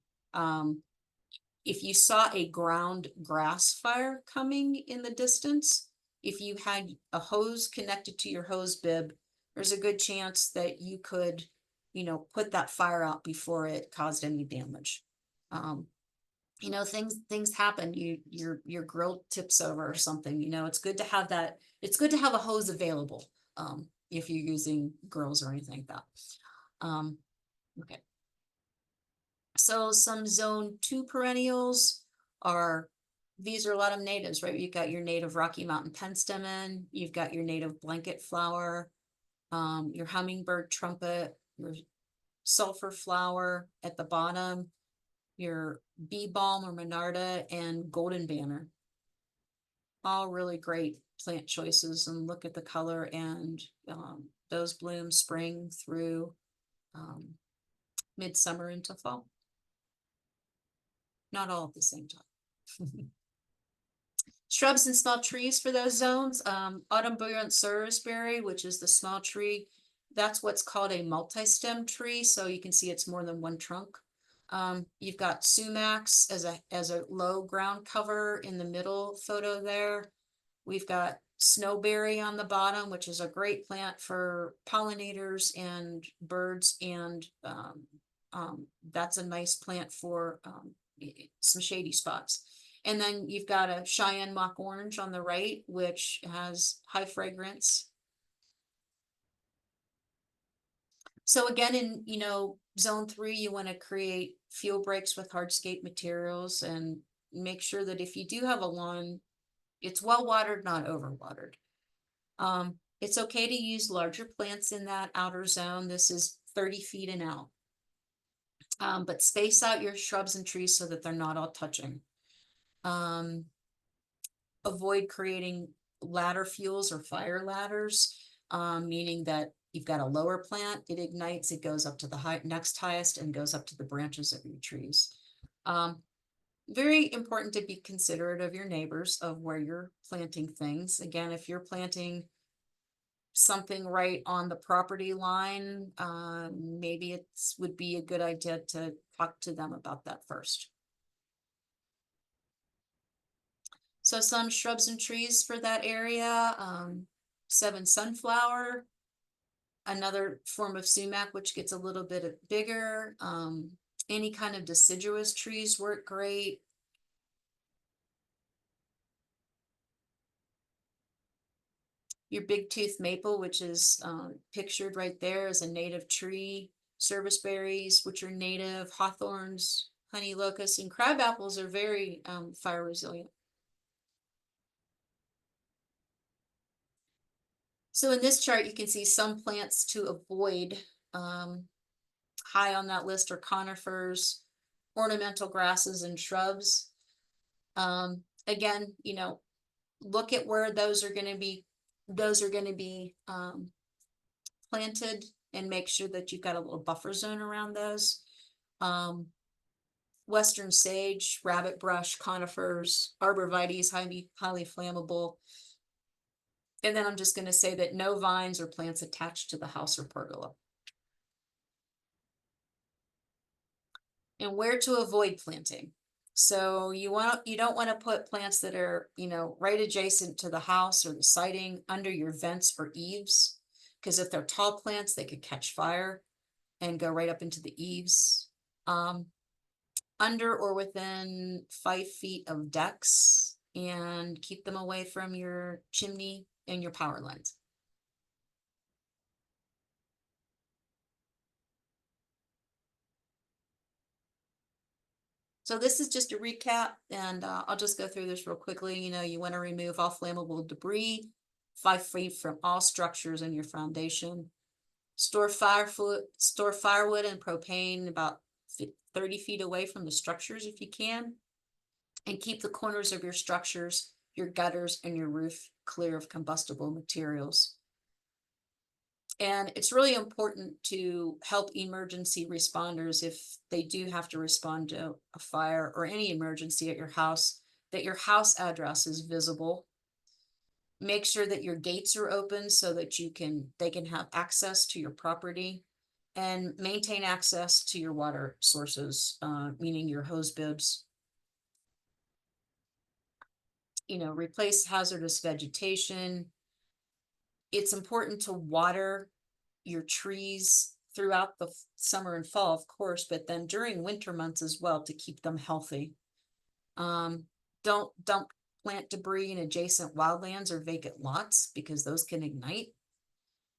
if you saw a ground grass fire coming in the distance, if you had a hose connected to your hose bib, there's a good chance that you could, put that fire out before it caused any damage. Things happen. Your grill tips over or something. It's good to have that. It's good to have a hose available if you're using grills or anything like that. Okay. So some zone 2 perennials are, these are a lot of natives, right? You've got your native Rocky Mountain penstemon, you've got your native blanket flower, your hummingbird trumpet, your sulfur flower at the bottom, your bee balm or monarda, and golden banner. All really great plant choices, and look at the color, and those bloom spring through midsummer into fall. Not all at the same time. Shrubs and small trees for those zones. Autumn brilliant serviceberry, which is the small tree. that's what's called a multi-stem tree, so you can see it's more than one trunk. You've got sumacs as a low ground cover in the middle photo there. We've got snowberry on the bottom, which is a great plant for pollinators and birds, and that's a nice plant for some shady spots. And then you've got a Cheyenne mock orange on the right, which has high fragrance. So again, in, zone 3, you want to create fuel breaks with hardscape materials and make sure that if you do have a lawn, it's well watered, not overwatered. It's okay to use larger plants in that outer zone. This is 30 feet and out. But space out your shrubs and trees so that they're not all touching. Avoid creating ladder fuels or fire ladders, meaning that you've got a lower plant, it ignites, it goes up to the next highest and goes up to the branches of your trees. Very important to be considerate of your neighbors, of where you're planting things. Again, if you're planting something right on the property line, maybe it would be a good idea to talk to them about that first. So some shrubs and trees for that area, 7 sunflower, another form of sumac, which gets a little bit bigger. Any kind of deciduous trees work great. Your big tooth maple, which is pictured right there as a native tree. Service berries, which are native. Hawthorns, honey locusts, and crab apples are very fire resilient. So in this chart, you can see some plants to avoid. High on that list are conifers, ornamental grasses, and shrubs. Again, look at where those are going to be planted, and make sure that you've got a little buffer zone around those. Western sage, rabbit brush, conifers, arborvitae, highly flammable. And then I'm just going to say that no vines or plants attached to the house or pergola. And where to avoid planting. So you don't want to put plants that are, right adjacent to the house or the siding, under your vents or eaves, because if they're tall plants, they could catch fire and go right up into the eaves. Under or within 5 feet of decks, and keep them away from your chimney and your power lines. So this is just a recap, and I'll just go through this real quickly. You want to remove all flammable debris 5 feet from all structures in your foundation. Store firewood and propane about 30 feet away from the structures if you can. And keep the corners of your structures, your gutters, and your roof clear of combustible materials. And it's really important to help emergency responders if they do have to respond to a fire or any emergency at your house, that your house address is visible. Make sure that your gates are open so that they can have access to your property, and maintain access to your water sources, meaning your hose bibs. Replace hazardous vegetation. It's important to water your trees throughout the summer and fall, of course, but then during winter months as well, to keep them healthy. Don't dump plant debris in adjacent wildlands or vacant lots, because those can ignite.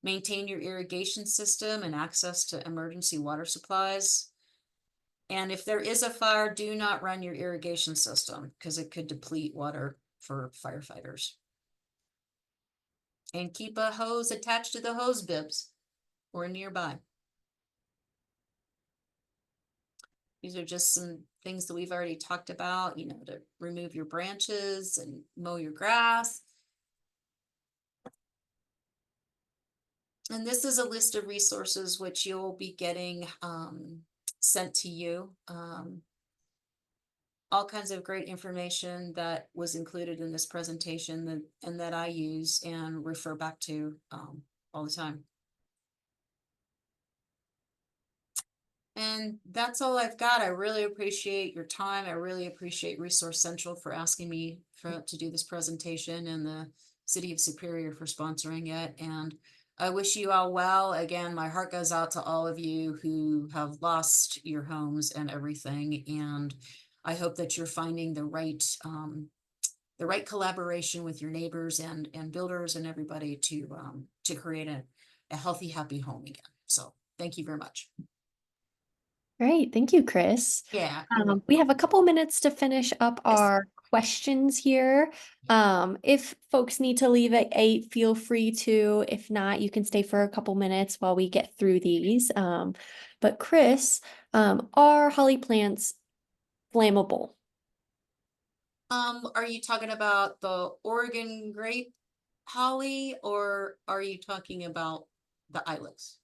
Maintain your irrigation system and access to emergency water supplies. And if there is a fire, do not run your irrigation system, because it could deplete water for firefighters. And keep a hose attached to the hose bibs or nearby. These are just some things that we've already talked about, to remove your branches and mow your grass. And this is a list of resources which you'll be getting sent to you. All kinds of great information that was included in this presentation and that I use and refer back to all the time. And that's all I've got. I really appreciate your time. I really appreciate Resource Central for asking me to do this presentation, and the City of Superior for sponsoring it. And I wish you all well. Again, my heart goes out to all of you who have lost your homes and everything. And I hope that you're finding the right collaboration with your neighbors and builders and everybody to create a healthy, happy home again. So thank you very much. Great, thank you, Chris. Yeah. We have a couple minutes to finish up Yes. our questions here. If folks need to leave at 8, feel free to. If not, you can stay for a couple minutes while we get through these. But Chris, are holly plants flammable? Are you talking about the Oregon grape holly, or are you talking about the ilex?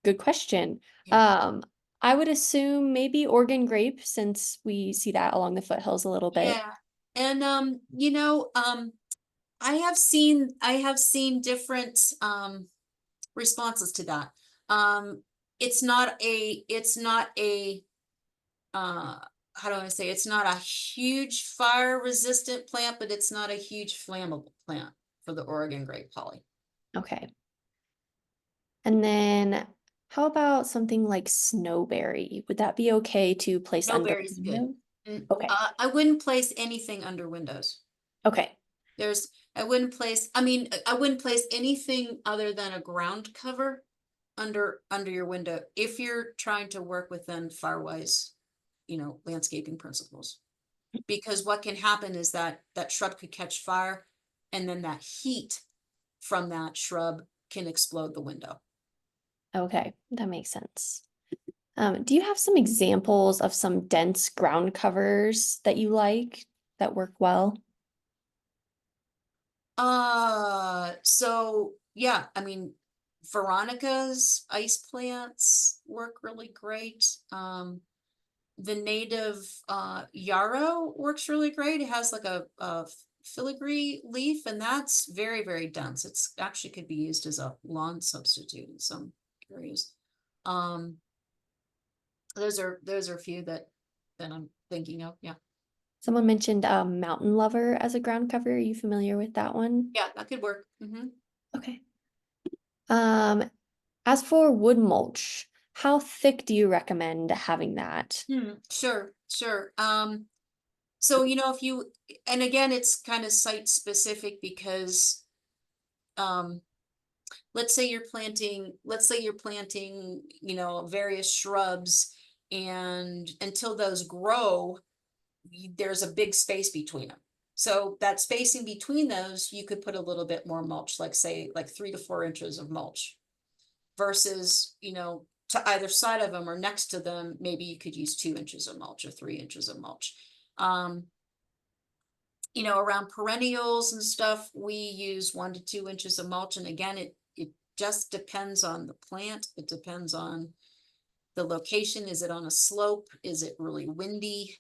Good question. Yeah. I would assume maybe Oregon grape, since we see that along the foothills a little bit. Yeah. And I have seen different responses to that. It's not a how do I say, it's not a huge fire resistant plant, but it's not a huge flammable plant for the Oregon grape holly. Okay. And then how about something like snowberry? Would that be okay to place under Snowberry's the good. window? Okay. I wouldn't place anything under windows. Okay. I wouldn't place, I wouldn't place anything other than a ground cover under your window if you're trying to work within firewise, landscaping principles. Because what can happen is that shrub could catch fire, and then that heat from that shrub can explode the window. Okay. That makes sense. Do you have some examples of some dense ground covers that you like that work well? So yeah, Veronica's ice plants work really great. The native yarrow works really great. It has like a filigree leaf, and that's very, very dense. It's actually could be used as a lawn substitute in some areas. Um, those are a few that I'm thinking of. Yeah. Someone mentioned mountain lover as a ground cover. Are you familiar with that one? Yeah, that could work. Okay. Um, as for wood mulch, how thick do you recommend having that? Sure, sure. So, if you, and again, it's kind of site specific because, um, let's say you're planting, various shrubs, and until those grow, there's a big space between them. So that spacing between those, you could put a little bit more mulch, like say, like 3 to 4 inches of mulch versus, to either side of them or next to them, maybe you could use 2 inches of mulch or 3 inches of mulch. Around perennials and stuff, we use 1 to 2 inches of mulch. And again, it just depends on the plant. It depends on the location. Is it on a slope? Is it really windy?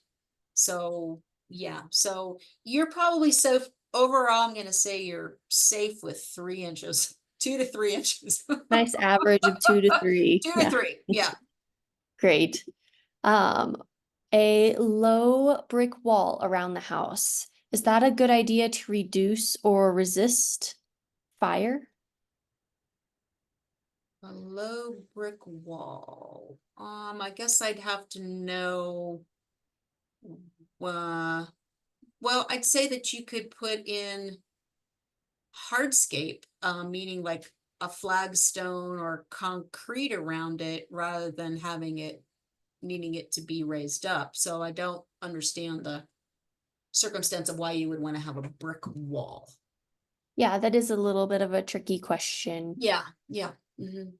So yeah, so you're probably safe. Overall, I'm gonna say you're safe with 3 inches, 2 to 3 inches. Nice average of 2 to 3. 2 to Yeah, 3, yeah. great. Um, a low brick wall around the house. Is that a good idea to reduce or resist fire? A low brick wall. I guess I'd have to know. Well, I'd say that you could put in hardscape, meaning like a flagstone or concrete around it rather than needing it to be raised up. So I don't understand the circumstance of why you would want to have a brick wall. Yeah, that is a little bit of a tricky question. Yeah, yeah. Mhm.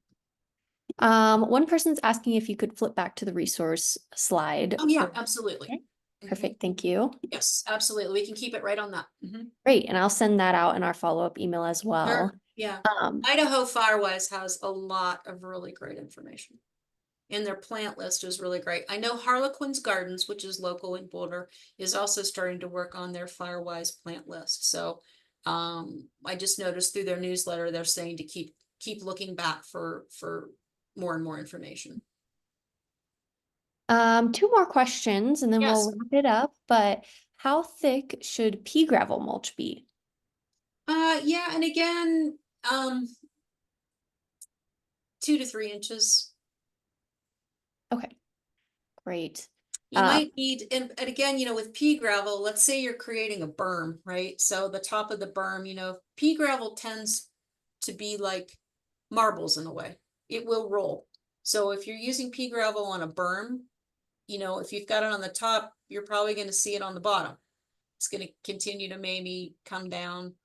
One person's asking if you could flip back to the resource slide. Oh, yeah, absolutely. Okay, Mhm. perfect, thank you. Yes, absolutely. We can keep it right on that. Great, and I'll send that out in our follow-up email as well. Sure, yeah. Um, Idaho Firewise has a lot of really great information. And their plant list is really great. I know Harlequin's Gardens, which is local in Boulder, is also starting to work on their Firewise plant list. So I just noticed through their newsletter, they're saying to keep looking back for more and more information. Two more questions and then we'll Yes. wrap it up. But how thick should pea gravel mulch be? Yeah, and again, 2 to 3 inches. Okay, great. You might need, and again, with pea gravel, let's say you're creating a berm, right? So the top of the berm, pea gravel tends to be like marbles in a way. It will roll. So if you're using pea gravel on a berm, if you've got it on the top, you're probably going to see it on the bottom. It's going to continue to maybe come down,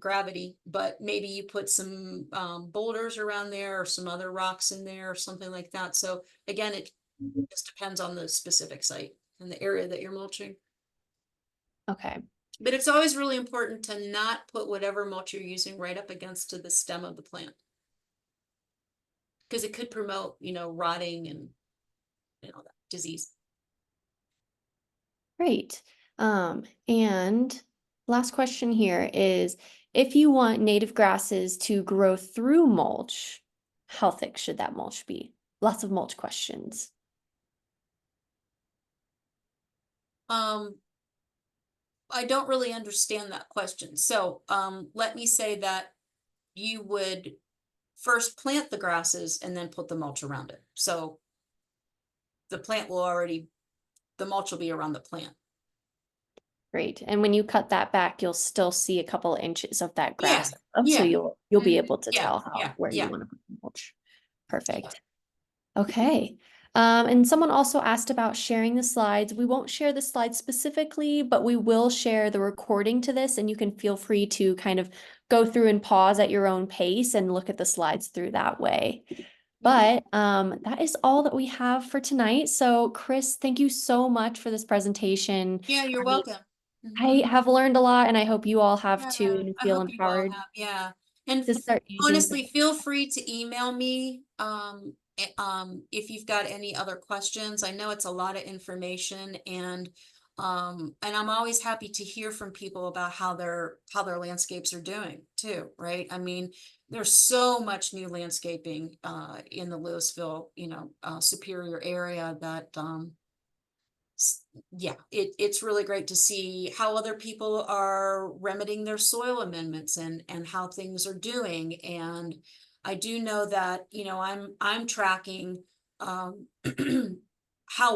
gravity, but maybe you put some boulders around there or some other rocks in there or something like that. So again, it just depends on the specific site and the area that you're mulching. Okay. But it's always really important to not put whatever mulch you're using right up against to the stem of the plant. Because it could promote, rotting and that disease. Great. And last question here is, if you want native grasses to grow through mulch, how thick should that mulch be? Lots of mulch questions. I don't really understand that question. So, let me say that you would first plant the grasses and then put the mulch around it. So the mulch will be around the plant. Great. And when you cut that back, you'll still see a couple inches of that Yeah, grass up, so yeah. you'll be able to Yeah, tell where you yeah. want to put the mulch. Perfect. Okay. And someone also asked about sharing the slides. We won't share the slides specifically, but we will share the recording to this, and you can feel free to kind of go through and pause at your own pace and look at the slides through that way. But that is all that we have for tonight. So, Chris, thank you so much for this presentation. Yeah, you're I welcome. I have learned a lot, and I hope you all have Yeah, too, and I feel hope you all empowered have, yeah. And to start using some. honestly, feel free to email me, if you've got any other questions. I know it's a lot of information and I'm always happy to hear from people about how their landscapes are doing too, right? I mean, there's so much new landscaping, in the Louisville, Superior area that, yeah, it's really great to see how other people are remedying their soil amendments and how things are doing. And I do know that, I'm tracking how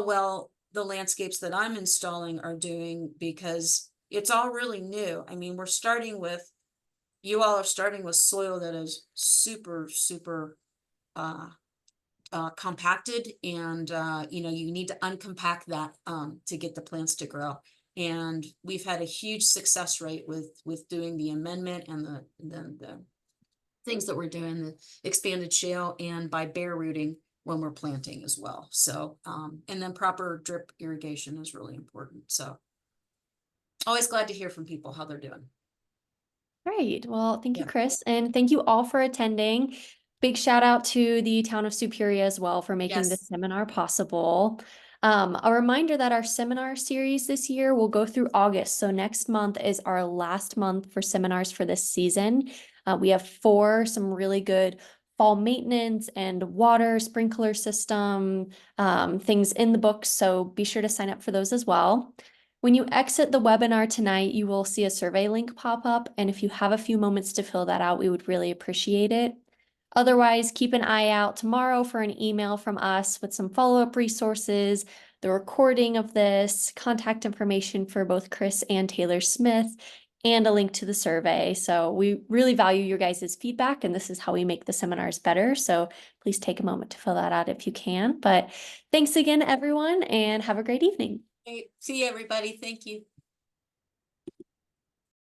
well the landscapes that I'm installing are doing because it's all really new. I mean, you all are starting with soil that is super, super uh compacted and you need to uncompact that to get the plants to grow. And we've had a huge success rate with doing the amendment and the things that we're doing, the expanded shale and by bare rooting when we're planting as well. So and then proper drip irrigation is really important. So always glad to hear from people how they're doing. Great. Well, thank you, Yeah. Chris, and thank you all for attending. Big shout out to the town of Superior as well for making this Yes. seminar possible. A reminder that our seminar series this year will go through August. So next month is our last month for seminars for this season. We have some really good fall maintenance and water sprinkler system things in the books. So be sure to sign up for those as well. When you exit the webinar tonight, you will see a survey link pop up, and if you have a few moments to fill that out, we would really appreciate it. Otherwise, keep an eye out tomorrow for an email from us with some follow-up resources, the recording of this, contact information for both Chris and Taylor Smith, and a link to the survey. So we really value your guys' feedback, and this is how we make the seminars better. So please take a moment to fill that out if you can. But thanks again, everyone, and have a great evening. Hey, see you, everybody. Thank you.